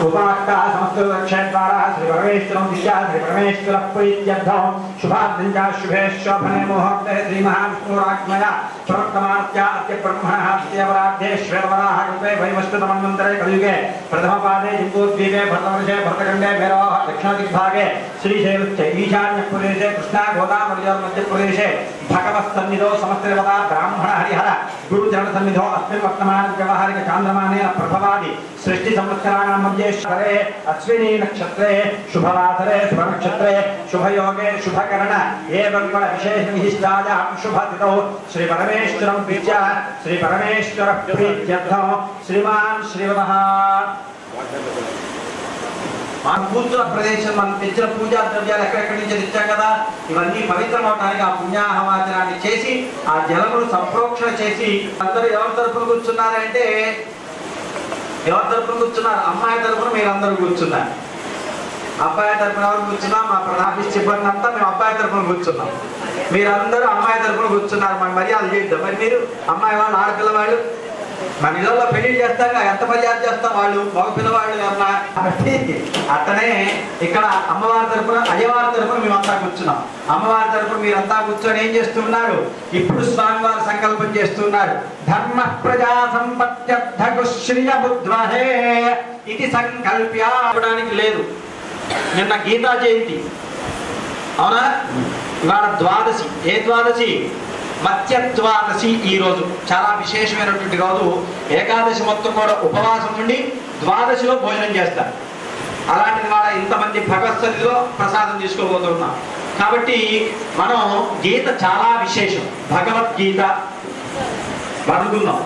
ఉపాక్త సమస్త రక్షేద్వారా శ్రీ పరమేశ్వరం దిశా శ్రీ పరమేశ్వర ప్రీత్యర్థం శుభార్థం చ శుభే శోభనే ముహూర్తే శ్రీ మహావిష్ణురాజ్ఞయ ప్రవర్తమానస్య అద్య బ్రహ్మణః ద్వితీయపరార్థే శ్వేతవరాహ కల్పే వైవస్వతమన్వంతరే కలియుగే ప్రథమపాదే జంబూద్వీపే భరతవర్షే భరతఖండే భైరవः దక్షిణదిగ్భాగే श्रीशैलस्य ईशान्यप्रदेशे कृष्णा गोदावरीयोर् मध्यप्रदेशे भगवत्सन्निधौ समस्तदेवता ब्राह्मण हरिहर गुरुचरणसन्निधौ अस्मिन् वर्तमान व्यवहारिक चान्द्रमानेन प्रभवादि सृष्टि संवत्सराणां मध्ये शरे अश्विनी नक्षत्रे शुभवासरे शुभनक्षत्रे शुभयोगे शुभकरण एवं विशेष विशिष्टायां शुभतिथौ श्री परमेश्वरं विद्य श्री परमेश्वर प्रीत्यर्थं श्रीमान् श्रीवतः మనం కూర్చున్న ప్రదేశం మనం తెచ్చిన పూజా ద్రవ్యాలు ఎక్కడెక్కడి నుంచి తెచ్చాం కదా, ఇవన్నీ పవిత్రం అవడానికి ఆ పుణ్యాహవాచనాన్ని చేసి ఆ జలములు సంప్రోక్షణ చేసి అందరూ ఎవరి తరపున కూర్చున్నారంటే ఎవరి తరపున కూర్చున్నారు? అమ్మాయి తరపున మీరందరూ కూర్చున్నారు. అబ్బాయి తరపున ఎవరు కూర్చున్నాం? మా ప్రధాన సిబ్బంది అంతా మేము అబ్బాయి తరపున కూర్చున్నాం. మీరందరూ అమ్మాయి తరపున కూర్చున్నారు. మన మర్యాద చేద్దాం. మరి మీరు అమ్మాయి వాళ్ళు ఆడపిల్ల వాళ్ళు మన ఇళ్ళల్లో పెళ్లి చేస్తాక ఎంత మర్యాద చేస్తాం? వాళ్ళు మగ పిల్లవాళ్ళు ఏమన్నా. కాబట్టి అట్టనే ఇక్కడ అమ్మవారి తరపున అయ్యవారి తరపున మేమంతా కూర్చున్నాం. అమ్మవారి తరపున మీరంతా కూర్చొని ఏం చేస్తున్నారు? ఇప్పుడు స్వామివారు సంకల్పం చేస్తున్నారు. ధర్మ ప్రజా సంపత్యర్థగుశ్రియ బుద్ధ్వహే ఇది సంకల్ప్యానికి లేదు. నిన్న గీతా జయంతి అవునా? ఇవాళ ద్వాదశి. ఏ ద్వాదశి? మత్స్య ద్వాదశి. ఈ రోజు చాలా విశేషమైనటువంటి రోజు. ఏకాదశి మొత్తం కూడా ఉపవాసం ఉండి ద్వాదశిలో భోజనం చేస్తారు. అలాంటిది వాళ్ళ ఇంతమంది భగవత్సన్నిధిలో ప్రసాదం తీసుకోబోతున్నాం. కాబట్టి మనం గీత చాలా విశేషం. భగవద్గీత బతుకున్నాం.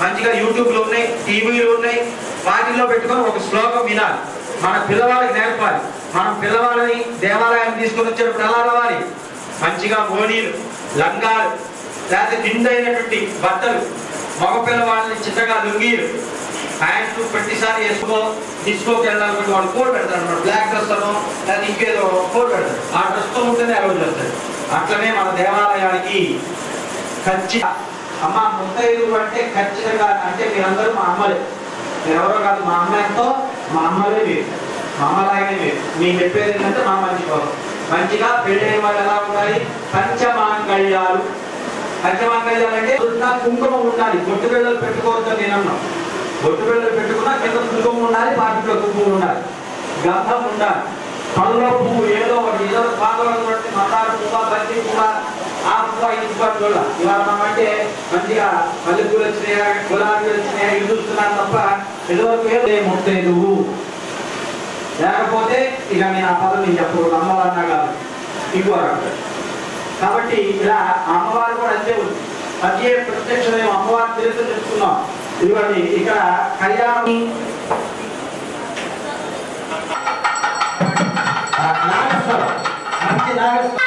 మంచిగా యూట్యూబ్లో ఉన్నాయి, టీవీలో ఉన్నాయి. వాటిల్లో పెట్టుకొని ఒక శ్లోకం వినాలి. మన పిల్లవాళ్ళకి నేర్పాలి. మనం పిల్లవాళ్ళని దేవాలయాన్ని తీసుకొని వచ్చేటప్పుడు ఎలా రావాలి? మంచిగా మోడీలు, లంగాలు, లేదా నిండైనటువంటి బట్టలు, మగపిల్లవాళ్ళని చిన్నగా లుంగీలు, ప్యాంట్లు ప్రతిసారి డిస్కోకి వెళ్ళాలనుకుంటే వాళ్ళు కోడ్ పెడతారు అన్నమాట. బ్లాక్ డ్రెస్ అనో లేదా ఇంకేదో కోడ్ పెడతారు. ఆ డ్రెస్తో ఉంటేనే అలౌ చేస్తారు. అట్లనే మన దేవాలయానికి ఖచ్చితంగా అమ్మ ముత్తైదు అంటే ఖచ్చితంగా అంటే మీరందరూ మా అమ్మలే. మీరెవరో కాదు. మా అమ్మ ఎంతో మా అమ్మలే మీరు. మా అమ్మలాగానే మీరు. మీకు చెప్పేది ఏంటంటే మా మంచి కోసం. మంచిగా పెళ్ళైన వాళ్ళు ఎలా ఉండాలి? పంచమాంగళ్యాలు. పంచమాంగళ్యాలు అంటే కుంకుమ ఉండాలి. బొట్టు బిళ్ళలు పెట్టుకోవద్దు నేను అన్నాను. బొట్టు బిళ్ళలు పెట్టుకున్నా కింద కుంకుమ ఉండాలి, పాటిలో కుంకుమ ఉండాలి, గంధం ఉండాలి, పళ్ళలో పువ్వు ఏదో ఒకటి ఏదో పాదలను బట్టి మందార పువ్వ, బంతి పువ్వ, ఆ పువ్వ ఈ పువ్వ చూడాలి. ఇవాళ మనం అంటే మంచిగా మల్లెపూలు వచ్చినాయా, గులాబీలు వచ్చినాయా ఇవి చూస్తున్నాను తప్ప ఇదివరకు ఏదో ముట్టేదు. లేకపోతే ఇక నేను ఆ పదం నేను చెప్పకూడదు. అమ్మవారన్నా కాదు ఇంకో రకం. కాబట్టి ఇలా అమ్మవారు కూడా అంతే ఉంది. అదే ప్రత్యక్షమైన అమ్మవారి చరిత్ర తెలుసుకున్నాం. ఇవన్నీ ఇక్కడ కళ్యాణం నాగేశ్వరం మంచి నాగేశ్వరం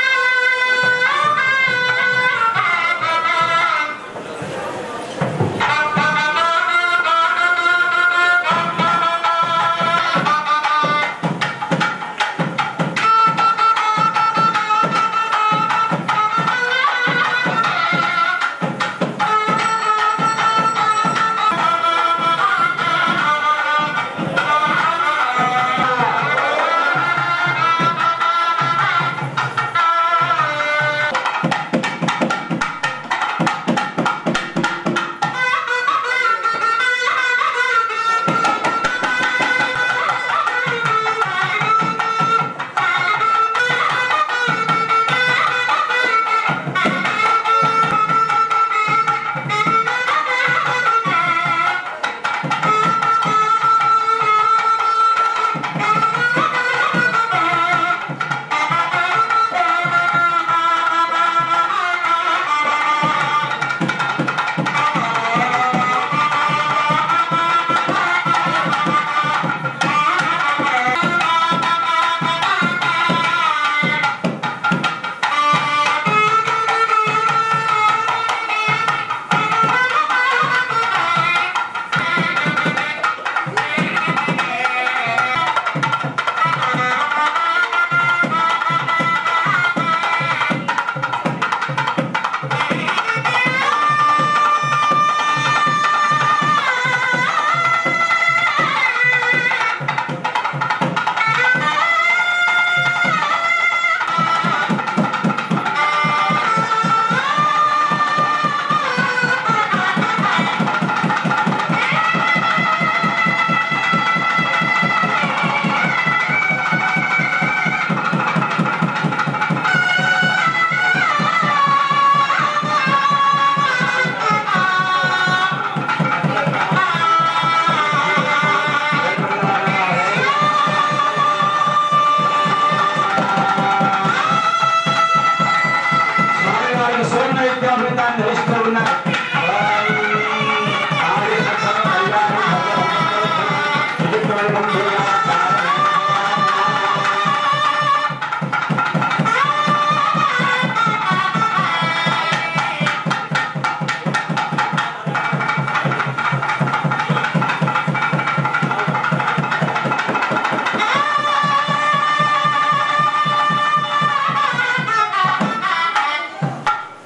ఉన్నారు.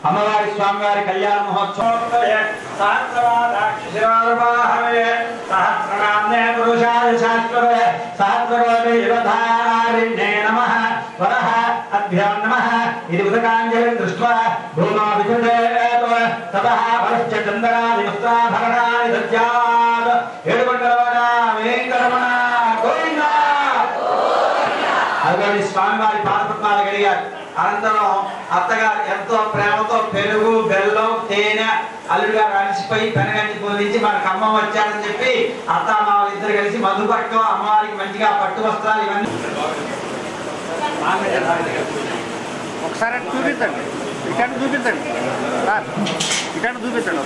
అమ్మవారి స్వామివారి కళ్యాణ మహోత్సవం సహస్రనామ్నే పురుషాయ శాశ్వతే సహస్రకోటి యువధారిణ్యే నమః వరః అభ్యాం నమః ఇది ఉదకాంజలిం దృష్ట్వా భూమా విజృంభేతు తతః వరశ్చ చందనాది వస్త్రాభరణాని దద్యాత్ ఏడుకొండలవాడ వెంకటరమణ గోవింద. అదిగోని స్వామివారి పాదపద్మాలు కడిగారు. అనంతరం అత్తగారు ఎంతో ప్రేమతో పెరుగు బెల్లం తేనె అల్లుడు గారు అలసిపోయి పెనగంచి పూజించి మనకు అమ్మ వచ్చారని చెప్పి అత్త అమ్మవారు ఇద్దరు కలిసి మధుపట్టం అమ్మవారికి మంచిగా పట్టు వస్త్రాలు ఇవన్నీ ఒకసారి చూపించండి, ఇక్కడ చూపించండి సార్, ఇక్కడ చూపించండి.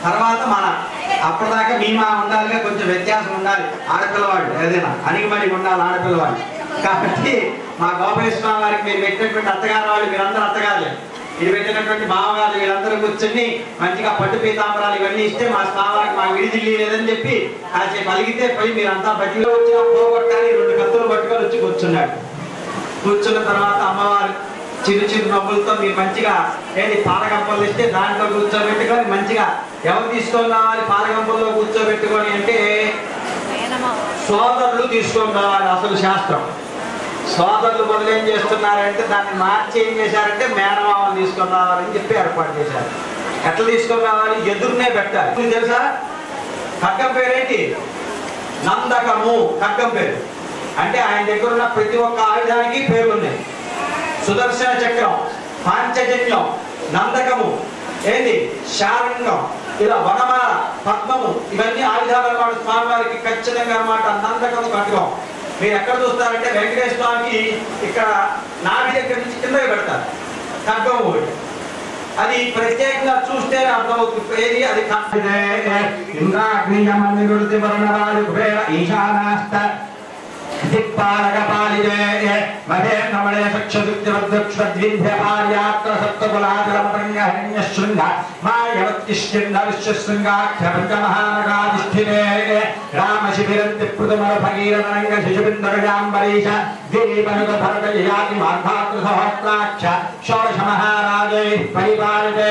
తర్వాత మన అప్పటిదాకా మీమా ఉండాలిగా కొంచెం వ్యత్యాసం ఉండాలి. ఆడపిల్లవాళ్ళు ఏదైనా అణిగిమణిగి ఉండాలి ఆడపిల్లవాళ్ళు. కాబట్టి మా గోపాలకృష్ణ వారికి మీరు పెట్టినటువంటి అత్తగారు వాళ్ళు మీరందరూ అత్తగారులే, ఇది పెట్టినటువంటి మామగారు వీళ్ళందరూ కూర్చొని మంచిగా పట్టు పీతాంబరాలు ఇవన్నీ ఇస్తే మా స్వామివారికి మా విడిదిల్లి లేదని చెప్పి కాసేపు అలిగితే పోయి మీరంతా బట్టిలో వచ్చిన పోగొట్టాలి 2 కత్తులు పట్టుకొని వచ్చి కూర్చున్నాడు. కూర్చున్న తర్వాత అమ్మవారు చిరు చిరు నవ్వులతో మీరు మంచిగా ఏంటి పాలగంపలు ఇస్తే దాంట్లో కూర్చోబెట్టుకొని మంచిగా ఎవరు తీసుకొని రావాలి పాలగంపల్లో కూర్చోబెట్టుకొని అంటే సోదరులు తీసుకొని రావాలి. అసలు శాస్త్రం సోదరులు మొదలు ఏం చేస్తున్నారంటే దాన్ని మార్చి ఏం చేశారంటే మేనమామలు తీసుకొని రావాలని చెప్పి ఏర్పాటు చేశారు. ఎట్లా తీసుకొని రావాలి? ఎదురునే పెట్టాలి. తెలుసా ఖడ్గం పేరేంటి? నందకము. ఖడ్గం పేరు అంటే ఆయన దగ్గర ఉన్న ప్రతి ఒక్క ఆయుధానికి పేర్లు ఉన్నాయి. సుదర్శన చక్రం, పాంచజన్యం, నందకము, ఏంది శారంగం, ఇలా వనమాల, పద్మము, ఇవన్నీ ఆయుధాలు అన్నమాట స్వామివారికి ఖచ్చితంగా అన్నమాట. నందకము ఖడ్గం మీరు ఎక్కడ చూస్తారంటే వెంకటేశ్వర స్వామికి ఇక్కడ నాభి దగ్గర నుంచి కిందకి పెడతారు ఖడ్గం ఒకటి. అది ప్రత్యేకంగా చూస్తే అర్థమవుతుంది. ఏది అది ఇంద్రాగ్నియమనిరుతి వర్ణరాజు కుబేర ఈశానాస్త దిక్పాలకపాలిజే మహేంద్రమణే సక్షదుక్తివద్వక్షద్వింధ్యపార్యాత్ర సప్తకులాచలమతంగహరణ్యశృంగ మాయవత్తిష్ఠింద విశ్వశృంగాఖ్య పంచమహానగాధిష్ఠిరే రామశిబిరంతి పృథుమర భగీరథరంగ శిశుబిందరజాంబరీష దీపనుగ భరతయాతి మార్ధాతృ సహస్రాక్ష షోడశ మహారాజే పరిపాలితే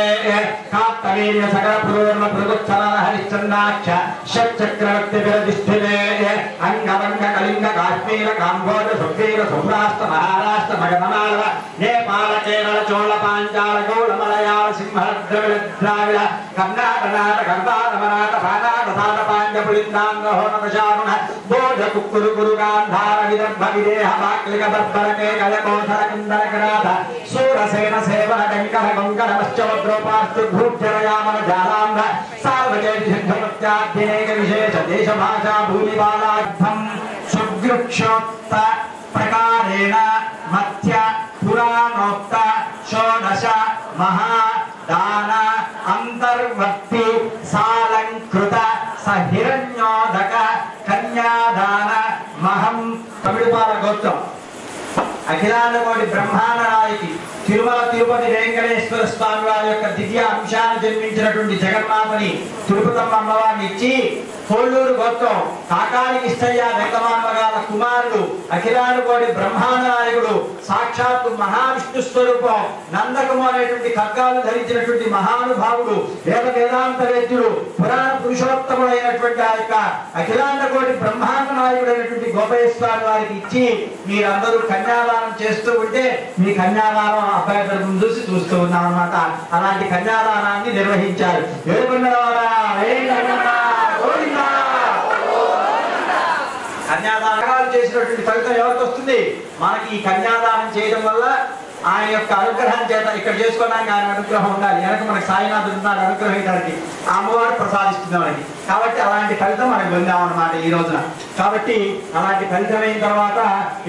కాత్తవీర్య సకల పూర్ణ పృథుచ్చర హరిశ్చంద్రాక్ష షట్చక్రవర్తి విరధిష్ఠిరే అంగవంగ కళింగ కాశ్మీర కాంబోజ సుగ్రీవ సౌరాష్ట్ర మహారాష్ట్ర మగధమాళవ నేపాళ కేరళ చోళ పాంచాల గౌళ మలయాళ సింహళ ద్రవిడ ద్రావిడ కర్ణాటనాట కర్ణాటమనాట పానాటసాట పాండ్య పులిందాంగ హోనత శారుణ భోజ కుక్కురు గురు గాంధార విదర్భ విదేహ వాక్లిక బర్బర కేకల కోసర కుందర కరాధ సూరసేన సేవన కంకణ కొంకణ పశ్చవద్రోపాస్తు భూజరయామన జాలాంధ సార్వజైర్యమత్యాధ్యనేక విశేష దేశ భాషా భూమిబాలార్థం సుగృక్షోక్త ప్రకారేణ మధ్య పురాణోక్త షోడశ మహాదాన అంతర్వర్తి సాలంకృత సహిరణ్యోదక కన్యాదాన మహం. తమిళపాల గోత్రం అఖిలాండకోటి బ్రహ్మాండ నాయకి తిరుమల తిరుపతి వెంకటేశ్వర స్వామి వారి యొక్క దివ్య అంశాన్ని జన్మించినటువంటి జగన్మాతని తిరుపతమ్మ అమ్మవారిని ఇచ్చి కోళ్ళూరు గోత్రం కాకాని కిష్టయ్య వెంకమాంబగాల కుమారుడు అఖిలానుకోడి బ్రహ్మాండ నాయకుడు సాక్షాత్తు మహావిష్ణు స్వరూపం నందకము అనేటువంటి ఖడ్గాలు ధరించినటువంటి మహానుభావుడు వేదాంత వేద్యుడు పురాణ పురుషోత్తముడైనటువంటి ఆ యొక్క అఖిలాండకోటి బ్రహ్మాండ నాయకుడైనటువంటి గోపయ్య స్వామి వారికి ఇచ్చి మీరందరూ కన్యాదానం చేస్తూ ఉంటే మీ కన్యాదానం అబ్బాయి తరపున చూస్తూ ఉన్నాం అన్నమాట. అలాంటి కన్యాదానాన్ని నిర్వహించారు. కన్యాదానాలు చేసినటువంటి ఫలితం ఎవరికి వస్తుంది? మనకి ఈ కన్యాదానం చేయడం వల్ల ఆయన యొక్క అనుగ్రహం చేత ఇక్కడ చేసుకోవడానికి ఆయన అనుగ్రహం ఉండాలి. వెనక మనకి సాయినాథుడు ఉన్నాడు అనుగ్రహం చేయడానికి, అమ్మవారు ప్రసాదిస్తుంది మనకి. కాబట్టి అలాంటి ఫలితం మనకు పొందామన్నమాట ఈ రోజున. కాబట్టి అలాంటి ఫలితం అయిన తర్వాత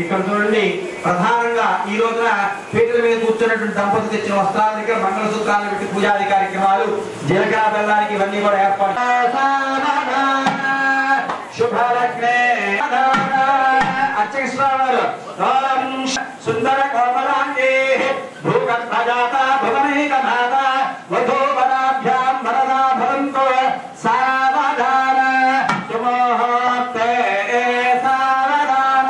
ఇక్కడ చూడండి, ప్రధానంగా ఈ రోజున పీటల మీద కూర్చున్నటువంటి దంపతులు తెచ్చిన వస్త్రాల దగ్గర మంగళసూత్రాలు పెట్టి పూజాది కార్యక్రమాలు, జీలకర్ర బెల్లానికి ఇవన్నీ కూడా ఏర్పాటు. శుభలగ్నే అర్చకస్వామి సుందర కోమలాంగే భూగర్భజాత భువనైకనాథ వధూవరాభ్యాం వరదా భవంతో సావధాన సుముహూర్తే సావధాన.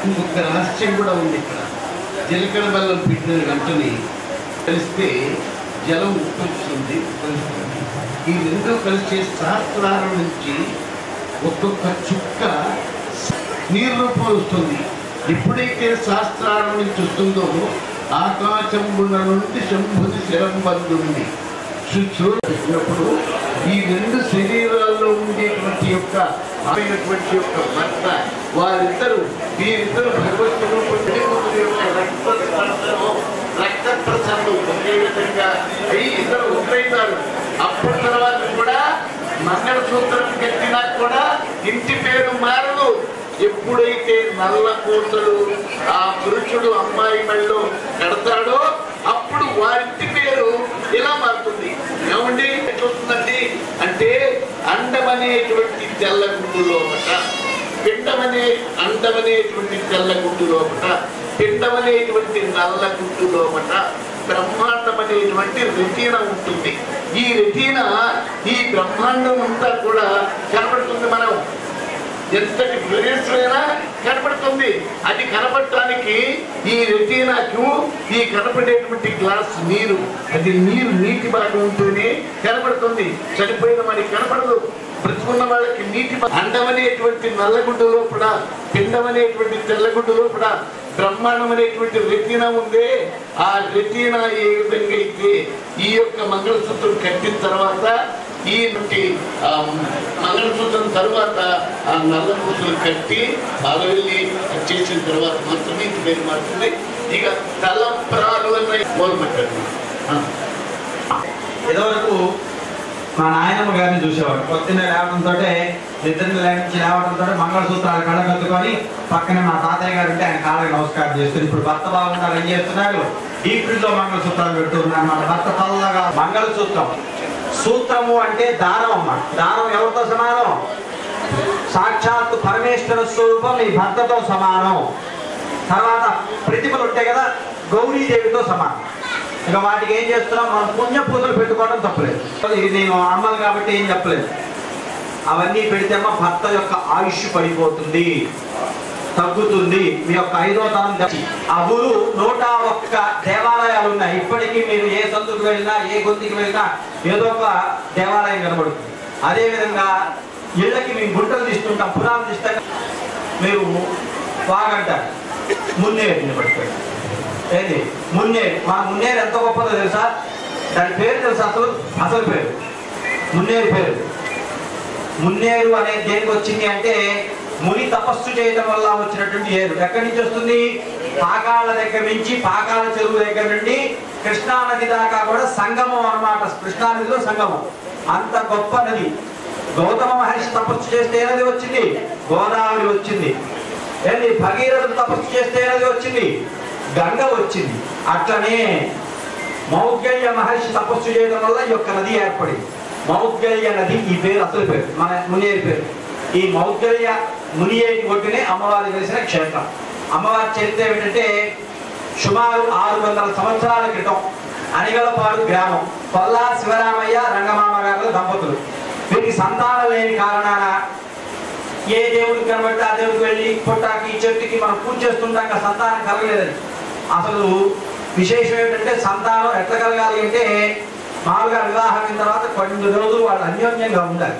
ఇంకొక రహస్యం కూడా ఉంది ఇక్కడ. జీలకర్ర బెల్లం పెట్టిన వెంటనే కలిస్తే జలం ఉప్పొస్తుంది. ఈ రెండు కలిసే సహస్రారం నుంచి ఒక్కొక్క చుక్క నీరు రూపంలో వస్తుంది. ఎప్పుడైతే సహస్రారం నుంచి వస్తుందో ఆకాశంబున నుండి శంభుని శరం బంధుంది చూసినప్పుడు ఈ రెండు శరీరాల్లో ఉండేటువంటి యొక్క అయినటువంటి యొక్క భర్త వారిద్దరూ వీరిద్దరు భగవద్గురు యొక్క రక్త ప్రసరణలు ఒకే విధంగా ఇద్దరు ఒకరైతారు. అప్పటి తర్వాత కూడా మంగళసూత్రం కట్టినా కూడా ఇంటి పేరు మారదు. ఎప్పుడైతే నల్ల పూసలు ఆ పురుషుడు అమ్మాయి మెడలో కడతాడో అప్పుడు వారింటి పేరు ఇలా మారుతుంది. ఏమండి ఎట్లొస్తుందండి అంటే అండమనేటువంటి తెల్లగుడ్డు లోపట పిండమనే అండమనేటువంటి తెల్లగుడ్డు లోపట పిండమనేటువంటి నల్లగుడ్డు లోపట బ్రహ్మాండం అనేటువంటి రెటీనా ఉంటుంది. ఈ రెటీనా ఈ బ్రహ్మాండం అంతా కూడా కనబడుతుంది. మనం ఎంతటి ప్రదేశమైనా కనపడుతుంది. అది కనపడటానికి ఈ రెటీనాకు ఈ కనపడేటువంటి గ్లాస్ నీరు, అది నీటి భాగం ఉంటేనే కనపడుతుంది. చనిపోయిన మనకి కనపడదు. బ్రతుకున్న వాళ్ళకి నీటి అండం అనేటువంటి నల్లగుడ్డు లోపల పిండం అనేటువంటి తెల్లగుడ్డు లోపల బ్రహ్మాండం అనేటువంటి రెటీనా ఉందే, ఆ రెటీనా ఏ విధంగా అయితే ఈ యొక్క మంగళసూత్రం కట్టిన తర్వాత ఈ మంగళసూత్రం తర్వాత ఆ నల్ల పూసలు కట్టి పాలవెల్లి చేసిన తర్వాత మాత్రమే ఇంటి పేరు మారుతుంది. ఇక తలంప్రాలు అన్న మొదలుపెట్టారు. ఇదివరకు మా నాయనమ్మ గారిని చూసేవాడు. పొద్దున్నే లేవడంతో నిద్రని లేవడంతో మంగళసూత్రాలు కళ్ళకత్తుకొని పక్కనే మా తాతయ్య గారు ఉంటే ఆయన కాళ్ళకి నమస్కారం చేస్తారు. ఇప్పుడు భర్త బాగుంటారు ఏం చేస్తున్నారు, ఈ ఫ్రిడ్జ్ లో మంగళసూత్రాలు పెడుతున్నారు. మన భర్త తల్లగా మంగళసూత్రం. సూత్రము అంటే దానం అమ్మ. దానం ఎవరితో సమానం? సాక్షాత్తు పరమేశ్వర స్వరూపం మీ భర్తతో సమానం. తర్వాత ప్రతిమలు ఉంటాయి కదా, గౌరీదేవితో సమానం. ఇక వాటికి ఏం చేస్తున్నాం మనం? పుణ్య పూజలు పెట్టుకోవడం తప్పలేదు. నేను అమ్మలు కాబట్టి ఏం చెప్పలేదు. అవన్నీ పెడితే అమ్మ భర్త యొక్క ఆయుష్ పడిపోతుంది, తగ్గుతుంది. మీ యొక్క 5వ తరం అబులు 101 దేవాలయాలు ఉన్నాయి. ఇప్పటికీ మీరు ఏ సందుకు వెళ్ళినా ఏ గొంతుకి వెళ్ళినా ఏదో ఒక దేవాలయం కనబడుతుంది. అదేవిధంగా ఇళ్ళకి మేము గుంటలు తీస్తుంటాం, పురాణం తీస్తాం. మీరు వాగంటారు, మున్నేరుని పట్టుకోండి. ఏది మున్నేరు? మన మున్నేరు ఎంత గొప్పదో తెలుసా? దాని పేరు తెలుసా? అసలు పేరు మున్నేరు పేరు. మున్నేరు అనేది దేనికి వచ్చింది అంటే ముని తపస్సు చేయడం వల్ల వచ్చినటువంటి ఏరు. ఎక్కడి నుంచి వస్తుంది? పాకాల దగ్గర నుంచి, పాకాల చెరువు దగ్గర నుండి కృష్ణానది దాకా కూడా సంగమం అన్నమాట. కృష్ణానదిలో సంగమం. అంత గొప్ప నది. గౌతమ మహర్షి తపస్సు చేస్తే నది వచ్చింది, గోదావరి వచ్చింది. ఏంటి? భగీరథుడు తపస్సు చేస్తే నది వచ్చింది, గంగ వచ్చింది. అట్లనే మౌద్గల్య మహర్షి తపస్సు చేయడం వల్ల ఈ యొక్క నది ఏర్పడింది. మౌద్గల్య నది ఈ పేరు అసలు పేరు, మన మునియేరి పేరు. ఈ మౌద్గల్య మునియేటి ఒడ్డునే అమ్మవారి వెలిసిన క్షేత్రం. అమ్మవారి చరిత్ర ఏమిటంటే సుమారు 600 సంవత్సరాల క్రితం అనిగలపాడు గ్రామం, పల్లా శివరామయ్య రంగమామ గారుల దంపతులు. వీరికి సంతానం లేని కారణాన ఏ దేవుడికి కనబడితే ఆ దేవుడికి వెళ్ళి పుట్టాకి చెట్టుకి మనం పూజ చేస్తుంటాం, సంతానం కలగలేదని. అసలు విశేషం ఏంటంటే సంతానం ఎట్లా కలగాలి అంటే మామూలుగా వివాహం అయిన తర్వాత కొన్ని రోజులు వాళ్ళు అన్యోన్యంగా ఉండాలి.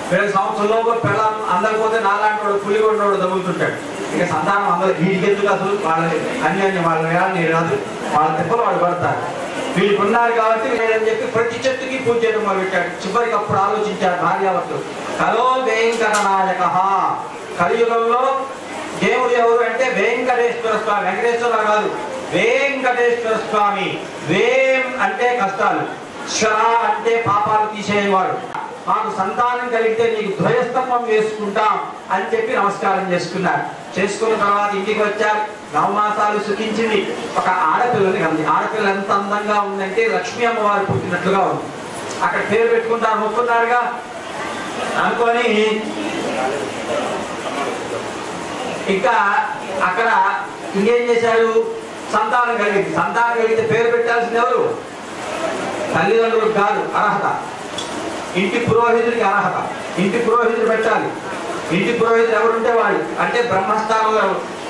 వీళ్ళకి సంవత్సరంలో పిల్లలు అందరిపోతే నాలాంటి వాడు పులిగొండోడు తగులుతుంటాడు. ఇక సంతానం అందరూ వీడికి ఎందుకు? అసలు వాళ్ళ అన్యోన్యం, వాళ్ళ నేను రాదు, వాళ్ళ తిప్పలు వాళ్ళు పడతారు. వీళ్ళకి ఉన్నారు కాబట్టి లేదని చెప్పి ప్రతి చెట్టుకి పూజ చేయడం మొదలుపెట్టాడు. చివరికి అప్పుడు ఆలోచించాడు భార్యాభర్తలు, కలో వెంకటనాయక. కలియుగంలో దేవుడు ఎవరు అంటే వెంకటేశ్వర స్వామి. వెంకటేశ్వర కాదు, వెంకటేశ్వర స్వామి. వేం అంటే కష్టాలు, శ్వర అంటే పాపాలు తీసేవాడు. మాకు సంతానం కలిగితే నీకు ధ్వజస్తంభం వేసుకుంటాం అని చెప్పి నమస్కారం చేసుకున్నారు. చేసుకున్న తర్వాత ఇంటికి వచ్చారు. 9 మాసాలు సుఖించింది. ఒక ఆడపిల్లని కలిగి, ఆడపిల్ల ఎంత అందంగా ఉందంటే లక్ష్మీ అమ్మవారు పుట్టినట్లుగా ఉంది. అక్కడ పేరు పెట్టుకుంటారు, మొక్కున్నారుగా అనుకొని ఇంకా అక్కడ ఇంకేం చేశారు? సంతానం కలిగింది. సంతానం కలిగితే పేరు పెట్టాల్సింది ఎవరు? తల్లిదండ్రులకు కాదు, అర్హత. ఇంటి పురోహితుడికి అర్హత. ఇంటి పురోహితుడు పెట్టాలి. ఇంటి పురోహితుడు ఎవరుంటే వాళ్ళు అంటే బ్రహ్మస్థానంలో.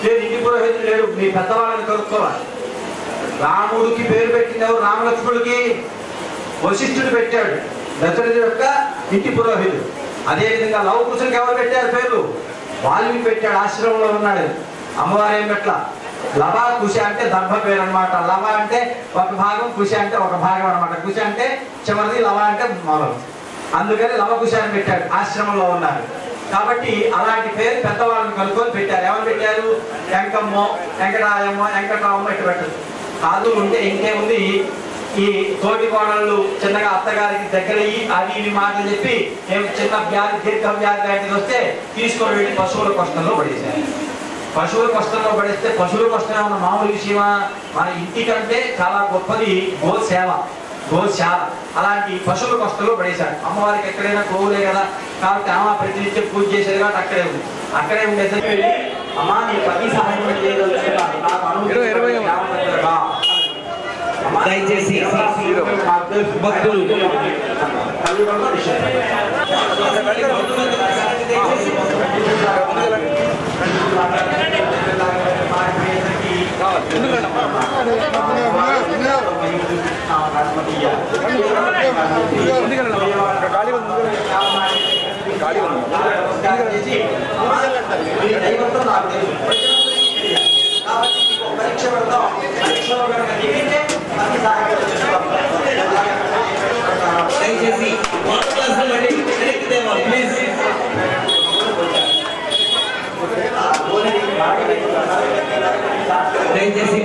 లేదు ఇంటి పురోహితుడు లేడు, మీ పెద్దవాళ్ళని కలుపుకోవాలి. రాముడికి పేరు పెట్టింది ఎవరు? రామలక్ష్ముడికి వశిష్ఠుడు పెట్టాడు, దశరథుడి యొక్క ఇంటి పురోహితుడు. అదేవిధంగా లవకుశుడికి ఎవరు పెట్టారు పేర్లు? వాల్మీకి పెట్టాడు, ఆశ్రమంలో ఉన్నాడు. అమ్మవారు ఏం పెట్టలా? లవ కుశ అంటే దర్భ పేరు అనమాట. లవ అంటే ఒక భాగం, కుశ అంటే ఒక భాగం అనమాట. కుశ అంటే చివరిది, లవ అంటే మొదలు. అందుకని లవకుశ అని పెట్టాడు, ఆశ్రమంలో ఉన్నారు కాబట్టి. అలాంటి పేరు పెద్దవాళ్ళని కలుపుకొని పెట్టారు. ఎవరు పెట్టారు? వెంకమ్మో, వెంకటాయమ్మో, వెంకటరామో ఇటు పెట్టదు. కాదు ఉంటే ఇంకేముంది? ఈ తోటి కోడళ్ళు చిన్నగా అత్తగారికి దగ్గరయ్యి అది ఇవి మాటలు చెప్పి చిన్న వ్యాధి, దీర్ఘ వ్యాధి లాంటిది వస్తే తీసుకొని వెళ్ళి పశువుల కష్టంలో పడేశారు. పశువుల కష్టంలో పడేస్తే పశువుల కష్టం ఉన్న మామూలు విషయమా? మన ఇంటికంటే చాలా గొప్పది గోసేవ, గోశాల. అలాంటి పశువుల కష్టంలో పడేశాడు. అమ్మవారికి ఎక్కడైనా గోవులే కదా కాబట్టి అమ్మ ప్రతినిత్యం పూజ చేసేది కాబట్టి అక్కడే ఉంది. అక్కడే ఉండేసరికి అమ్మా నీ పది సహాయం చేయగలుగుతున్నాను, నాకు అనుభవం దయచేసి భక్తులు పరీక్ష పెడతాం. పరీక్షలో కనుక దిగితే అది దయచేసి దయచేసి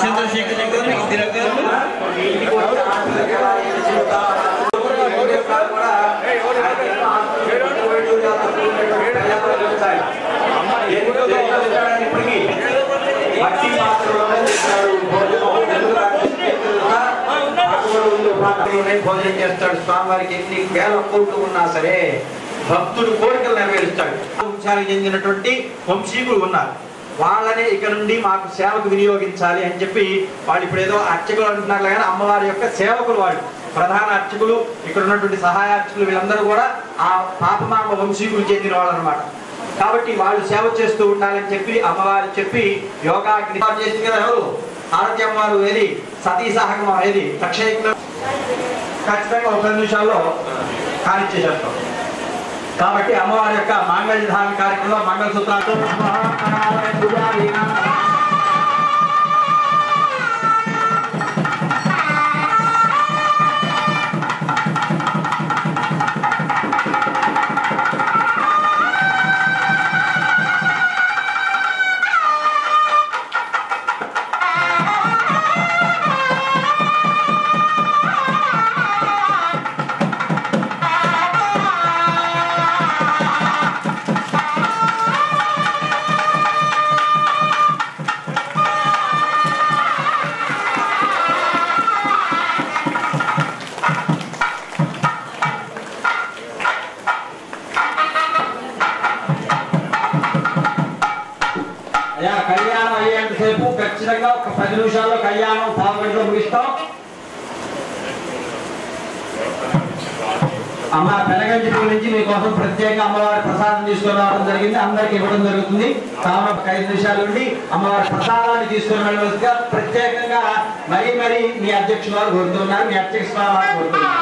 చంద్రశేఖర్ గారు, ఇందిరా గారు మట్టి పాత్రలోనే అన్నమాట భోజనం చేస్తాడు. స్వామివారికి ఎన్ని వేల కోట్లు ఉన్నా సరే భక్తుడు కోరికలు నెరవేరుస్తాడు. వంశానికి చెందినటువంటి వంశీకులు ఉన్నారు, వాళ్ళని ఇక్కడ నుండి మాకు సేవకు వినియోగించాలి అని చెప్పి వాళ్ళు ఇప్పుడు ఏదో అర్చకులు అంటున్నారు కానీ అమ్మవారి యొక్క సేవకులు వాళ్ళు, ప్రధాన అర్చకులు, ఇక్కడ ఉన్నటువంటి సహాయ అర్చకులు వీళ్ళందరూ కూడా ఆ పాపమామ వంశీకులు చెందిన వాళ్ళు అనమాట. కాబట్టి వాళ్ళు సేవ చేస్తూ ఉండాలని చెప్పి అమ్మవారు చెప్పి యోగాగ్ని చేసింది కదా. ఎవరు ఆరోగ్య అమ్మవారు ఏది సతీ సహగమం ఏది దక్షయజ్ఞం ఖచ్చితంగా ఒక 10 నిమిషాల్లో కానిచ్చేసేస్తాం. కాబట్టి అమ్మవారి యొక్క మాంగళ్య ధారణ కార్యక్రమంలో మంగళసూత్రాలతో కళ్యాణం అయ్యేంతసేపు ఖచ్చితంగా ఒక 10 నిమిషాల్లో కళ్యాణం పావుగంటలో ముగిస్తాం. అమ్మ పెనగంచిపూడి నుంచి మీకోసం ప్రత్యేకంగా అమ్మవారి ప్రసాదం తీసుకొని రావడం జరిగింది, అందరికి ఇవ్వడం జరుగుతుంది. కావున ఒక 5 నిమిషాల నుండి అమ్మవారి ప్రసాదాన్ని తీసుకొని వెళ్ళవలసిగా ప్రత్యేకంగా మరీ మీ అధ్యక్షులు వారు కోరుతున్నారు, మీ అధ్యక్ష వారు కోరుతున్నారు.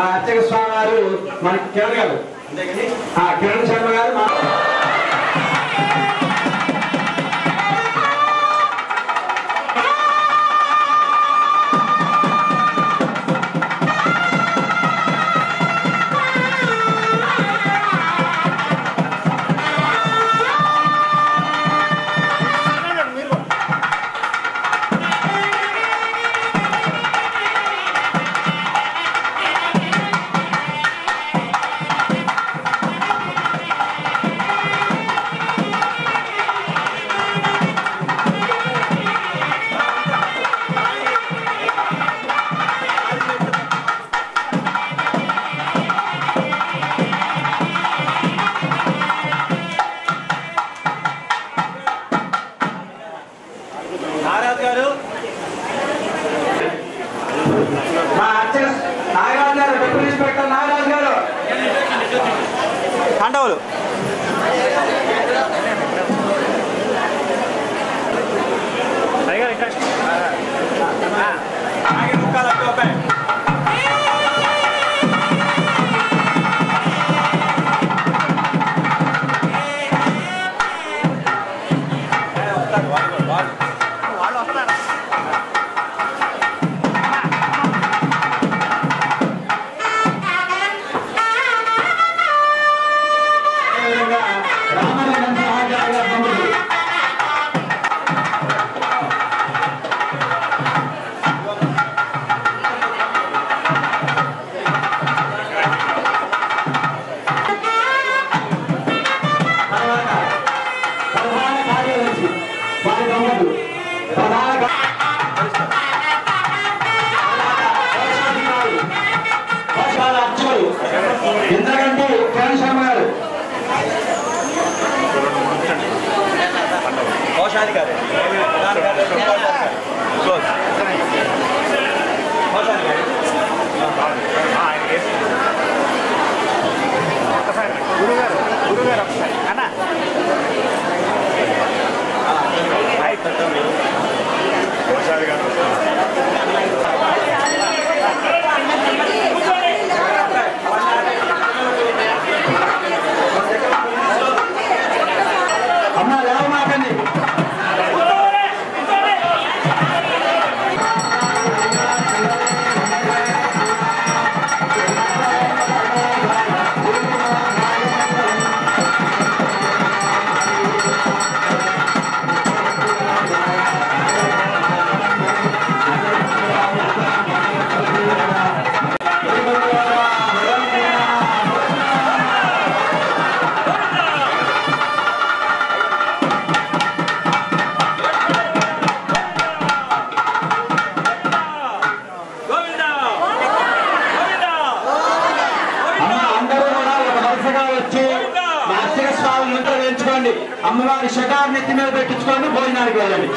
అర్చక స్వామి వారు మనకి కేరళ కిరణ్ శర్మ గారు నాగరాజు గారు నాగరాజు గారు డెప్యూటీ ఇన్స్పెక్టర్ నాగరాజు గారు కండవులు ఇంద్రగంటి కిరణ్ శర్మ గారు కోశాధికారి గురుగారు ఒకసారి అన్నా కోశాధికారి అమ్మ లేవమాకండి అమ్మవారి షటార్ నెత్తి మీద పెట్టించుకొని భోజనానికి వెళ్ళండి.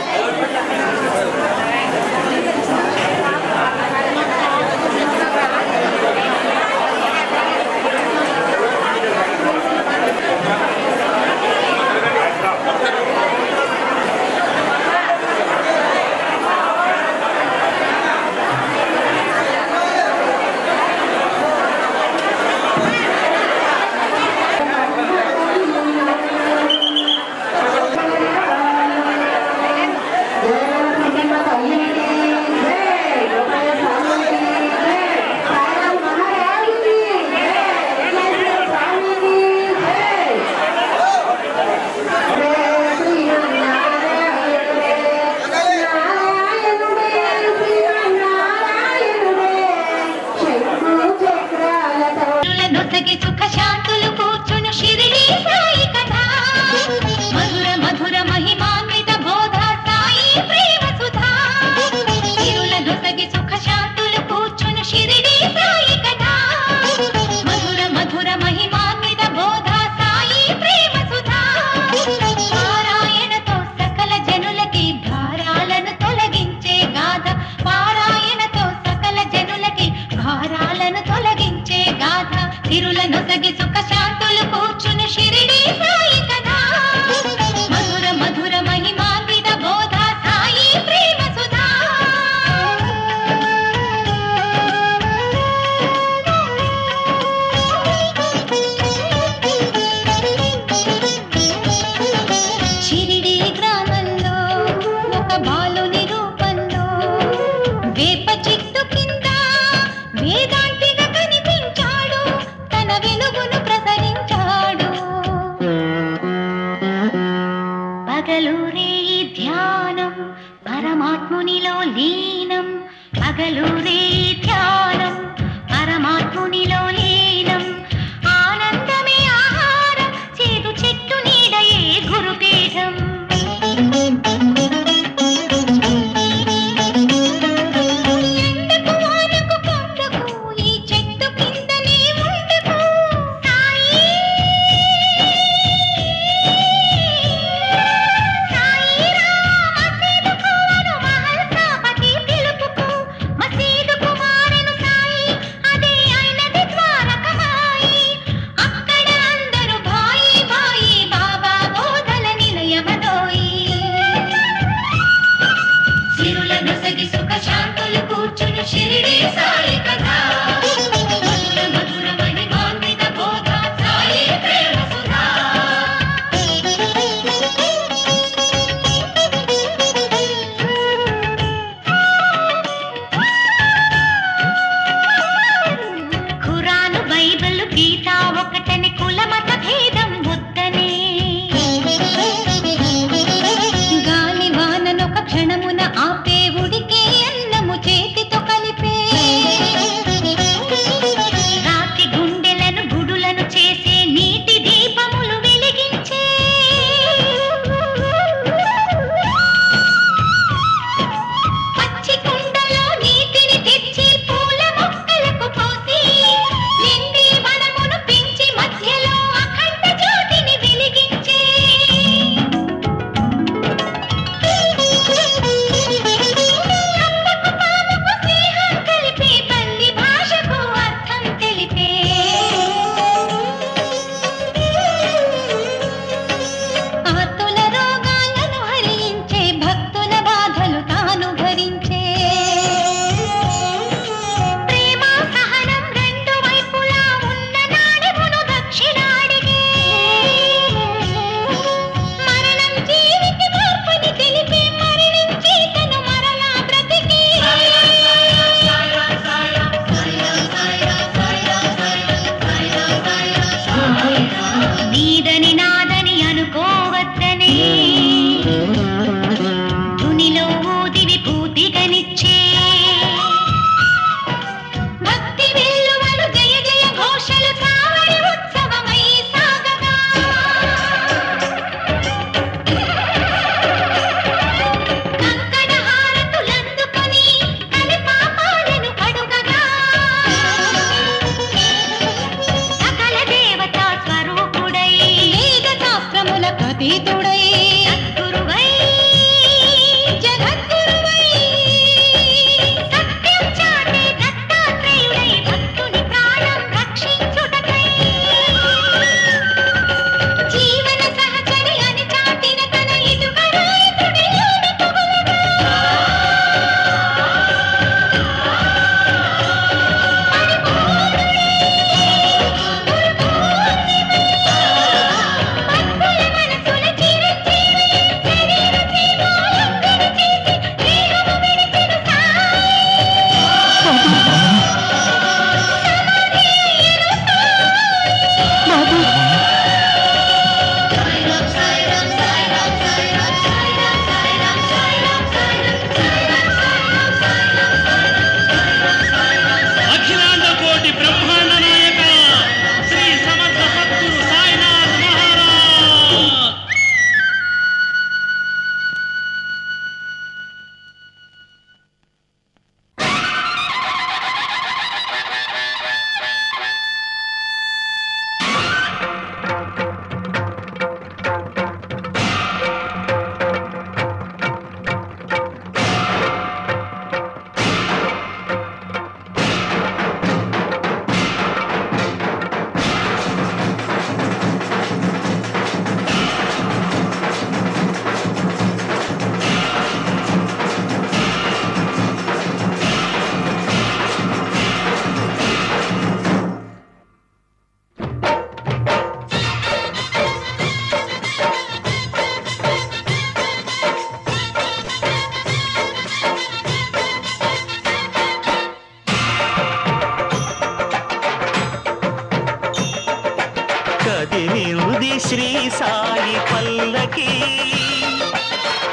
శ్రీ సాయి పల్లకి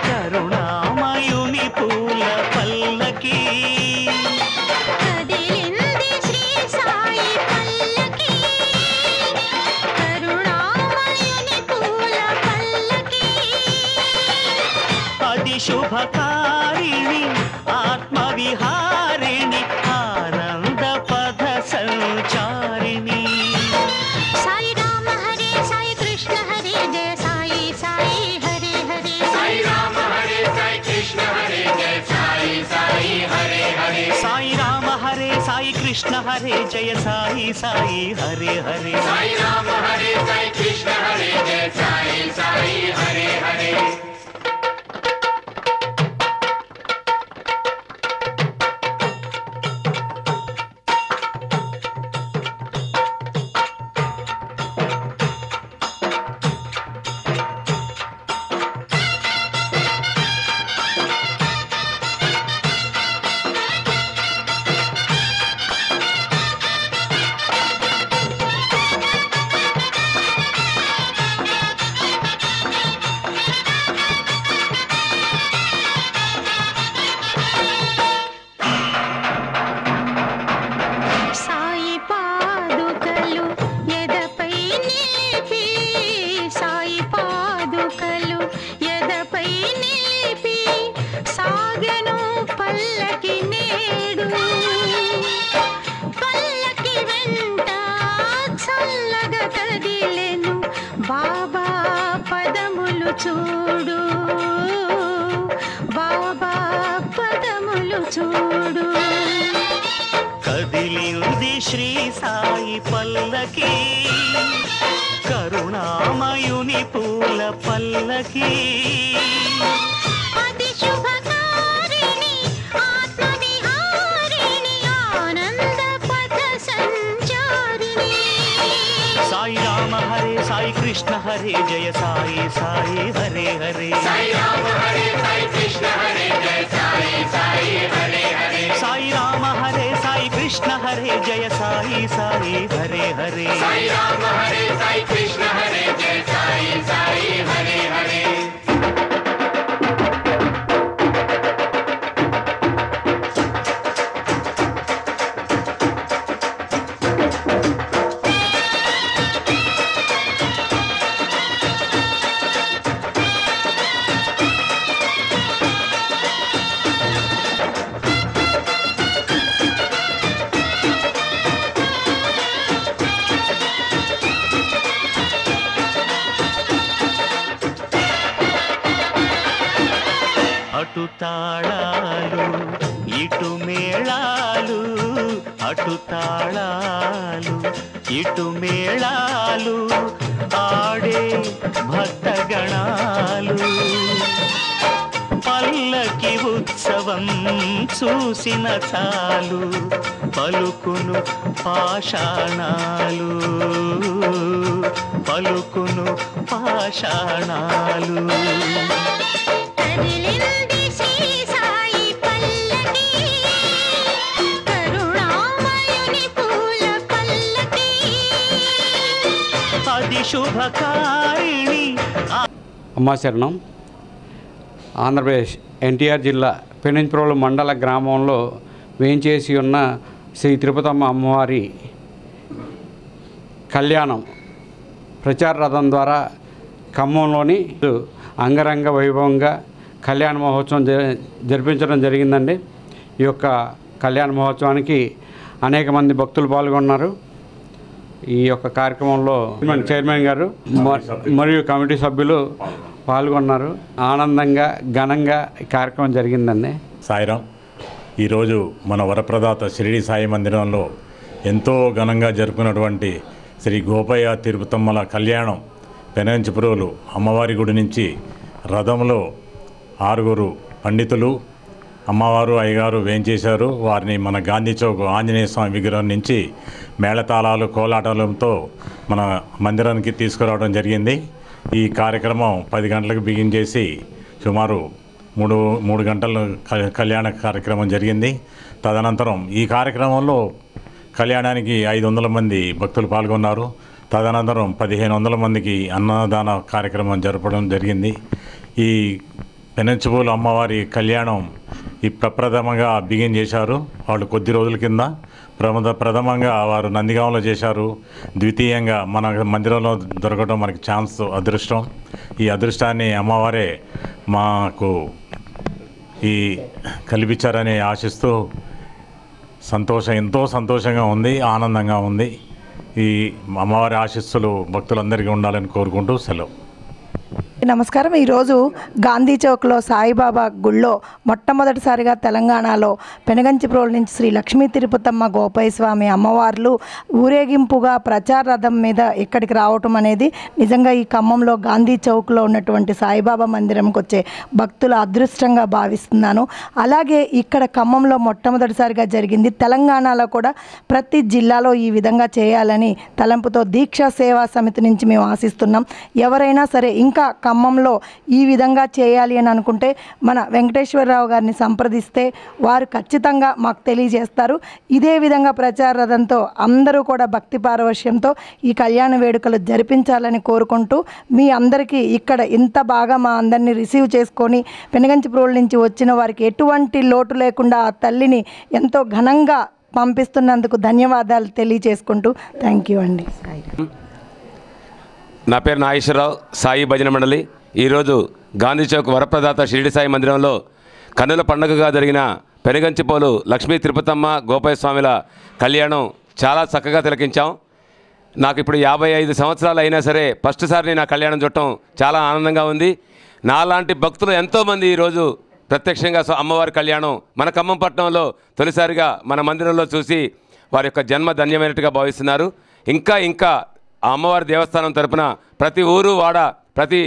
కరుణామయుని పూల పల్లకి కదిలింది శ్రీ సాయి పల్లకి కరుణామయుని పూల పల్లకి అది శుభకారిణి ఆత్మవిహారిణి ఆనంద పద సంచారిణి సాయి రామ హరే సాయి కృష్ణ హరే జయ సాయి సాయి హరే హరే సాయి రామ హరే సాయి కృష్ణ హరే జయ సాయి సాయి హరే హరే సాయి రామ హరే సాయి కృష్ణ హరే జయ సాయి సాయి హరే హరే సాయి రామ హరే సాయి కృష్ణ హరే జయ సాయి సాయి హరే హరే సాయి పాదుకలు ఎదపై నిలిపి సాయి పాదుకలు ఎదపై నిలిపి సాగెను పల్లకి నేడు పల్లకి వెంట చల్లగా కదిలెను బాబా పదములు చూడు బాబా పదములు చూడు కదిలింది శ్రీ సాయి పల్లకి కరుణామయుని పూల పల్లకి అతి శుభకారిణి ఆత్మవిహారిణి ఆనంద పథ సంచారిణి సాయి రామ హరే సాయి కృష్ణ హరే జయ సాయి సాయి హరే హరే సాయి రామ హరే సాయి కృష్ణ హరే జయ సాయి సాయి హరే హరే సాయి రామ హరే సాయి కృష్ణ హరే జయ సాయి సాయి హరే హరే సాయి రామ హరే సాయి కృష్ణ హరే జయ సాయి సాయి హరే హరే అటు తాళాలు ఇటు మేళాలు అటు తాళాలు ఇటు మేళాలు ఆడే భక్తగణాలు పల్లకి ఉత్సవం చూసిన చాలు పలుకును పాషాణాలు పలుకును పాషాణాలు కదిలింది శ్రీ సాయి పల్లకి కరుణామయుని పూల పల్లకి అది శుభకారిణి అమ్మా శరణం. ఆంధ్రప్రదేశ్ ఎన్టీఆర్ జిల్లా పెనుంప్రోలు మండల గ్రామంలో వేంచేసి ఉన్న శ్రీ తిరుపతమ్మ అమ్మవారి కళ్యాణం ప్రచార రథం ద్వారా ఖమ్మంలోని అంగరంగ వైభవంగా కళ్యాణ మహోత్సవం జరిపించడం జరిగిందండి. ఈ యొక్క కళ్యాణ మహోత్సవానికి అనేక మంది భక్తులు పాల్గొన్నారు. ఈ యొక్క కార్యక్రమంలో చైర్మన్ గారు మరియు కమిటీ సభ్యులు పాల్గొన్నారు. ఆనందంగా ఘనంగా ఈ కార్యక్రమం జరిగిందండి. సాయిరాం. ఈరోజు మన వరప్రదాత షిరిడి సాయి మందిరంలో ఎంతో ఘనంగా జరుపుకున్నటువంటి శ్రీ గోపయ్య తిరుపతమ్మల కళ్యాణం పెనంచిపురోలు అమ్మవారి గుడి నుంచి రథంలో 6 పండితులు అమ్మవారు అయ్యగారు వేంచేశారు. వారిని మన గాంధీ చౌక్ ఆంజనేయ స్వామి విగ్రహం నుంచి మేళతాళాలు కోలాటాలతో మన మందిరానికి తీసుకురావడం జరిగింది. ఈ కార్యక్రమం 10 గంటలకు బిగిన్ చేసి సుమారు 3 గంటల కళ్యాణ కార్యక్రమం జరిగింది. తదనంతరం ఈ కార్యక్రమంలో కళ్యాణానికి 500 మంది భక్తులు పాల్గొన్నారు. తదనంతరం 1500 మందికి అన్నదాన కార్యక్రమం జరపడం జరిగింది. ఈ పెనంచిప్రోలు అమ్మవారి కళ్యాణం ప్రప్రథమంగా బిగిన్ చేశారు వాళ్ళు కొద్ది రోజుల కింద. ప్రథమంగా వారు నందిగాంలో చేశారు. ద్వితీయంగా మన మందిరంలో దొరకడం మనకి అదృష్టం. ఈ అదృష్టాన్ని అమ్మవారే మాకు కల్పించారని ఆశిస్తూ ఎంతో సంతోషంగా ఉంది, ఆనందంగా ఉంది. ఈ అమ్మవారి ఆశీస్సులు భక్తులందరికీ ఉండాలని కోరుకుంటూ సెలవు. నమస్కారం. ఈరోజు గాంధీ చౌక్లో సాయిబాబా గుళ్ళో మొట్టమొదటిసారిగా తెలంగాణలో పెనగంచిప్రోలు నుంచి శ్రీ లక్ష్మీ తిరుపతమ్మ గోపయ్య స్వామి అమ్మవార్లు ఊరేగింపుగా ప్రచార రథం మీద ఇక్కడికి రావటం అనేది నిజంగా ఈ ఖమ్మంలో గాంధీ చౌక్లో ఉన్నటువంటి సాయిబాబా మందిరంకి వచ్చే భక్తుల అదృష్టంగా భావిస్తున్నాను. అలాగే ఇక్కడ ఖమ్మంలో మొట్టమొదటిసారిగా జరిగింది. తెలంగాణలో కూడా ప్రతి జిల్లాలో ఈ విధంగా చేయాలని తలంపుతో దీక్షా సేవా సమితి నుంచి మేము ఆశిస్తున్నాం. ఎవరైనా సరే ఇంకా ఖమ్మంలో ఈ విధంగా చేయాలి అని అనుకుంటే మన వెంకటేశ్వరరావు గారిని సంప్రదిస్తే వారు ఖచ్చితంగా మాకు తెలియజేస్తారు. ఇదే విధంగా ప్రచార రథంతో అందరూ కూడా భక్తి పారవశ్యంతో ఈ కళ్యాణ వేడుకలు జరిపించాలని కోరుకుంటూ మీ అందరికీ ఇక్కడ ఇంత బాగా మా అందరినీ రిసీవ్ చేసుకొని పెనగంచిప్రోలు నుంచి వచ్చిన వారికి ఎటువంటి లోటు లేకుండా ఆ తల్లిని ఎంతో ఘనంగా పంపిస్తున్నందుకు ధన్యవాదాలు తెలియజేసుకుంటూ థ్యాంక్ యూ అండి. నా పేరు నాగేశ్వరరావు, సాయి భజన మండలి. ఈరోజు గాంధీ చౌక్ వరప్రదాత షిరిడి సాయి మందిరంలో కన్నుల పండుగగా జరిగిన పెనగంచిప్రోలు లక్ష్మీ తిరుపతమ్మ గోపయ్య స్వామిల కళ్యాణం చాలా చక్కగా తిలకించాం. నాకు ఇప్పుడు 55 సంవత్సరాలు అయినా సరే ఫస్ట్ సారి నా కళ్యాణం చూడటం చాలా ఆనందంగా ఉంది. నాలాంటి భక్తులు ఎంతోమంది ఈరోజు ప్రత్యక్షంగా అమ్మవారి కళ్యాణం మన ఖమ్మం పట్టణంలో తొలిసారిగా మన మందిరంలో చూసి వారి యొక్క జన్మ ధన్యమైనట్టుగా భావిస్తున్నారు. ఇంకా ఆ అమ్మవారి దేవస్థానం తరపున ప్రతి ఊరు వాడ ప్రతి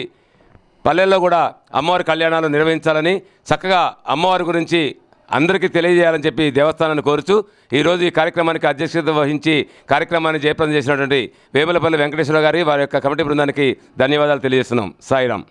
పల్లెల్లో కూడా అమ్మవారి కళ్యాణాలు నిర్వహించాలని చక్కగా అమ్మవారి గురించి అందరికీ తెలియజేయాలని చెప్పి దేవస్థానాన్ని కోరుచు ఈరోజు ఈ కార్యక్రమానికి అధ్యక్షత వహించి కార్యక్రమాన్ని జయప్రదం చేసినటువంటి వేములపల్లి వెంకటేశ్వర గారి వారి యొక్క కమిటీ బృందానికి ధన్యవాదాలు తెలియజేస్తున్నాం. సాయిరామ్.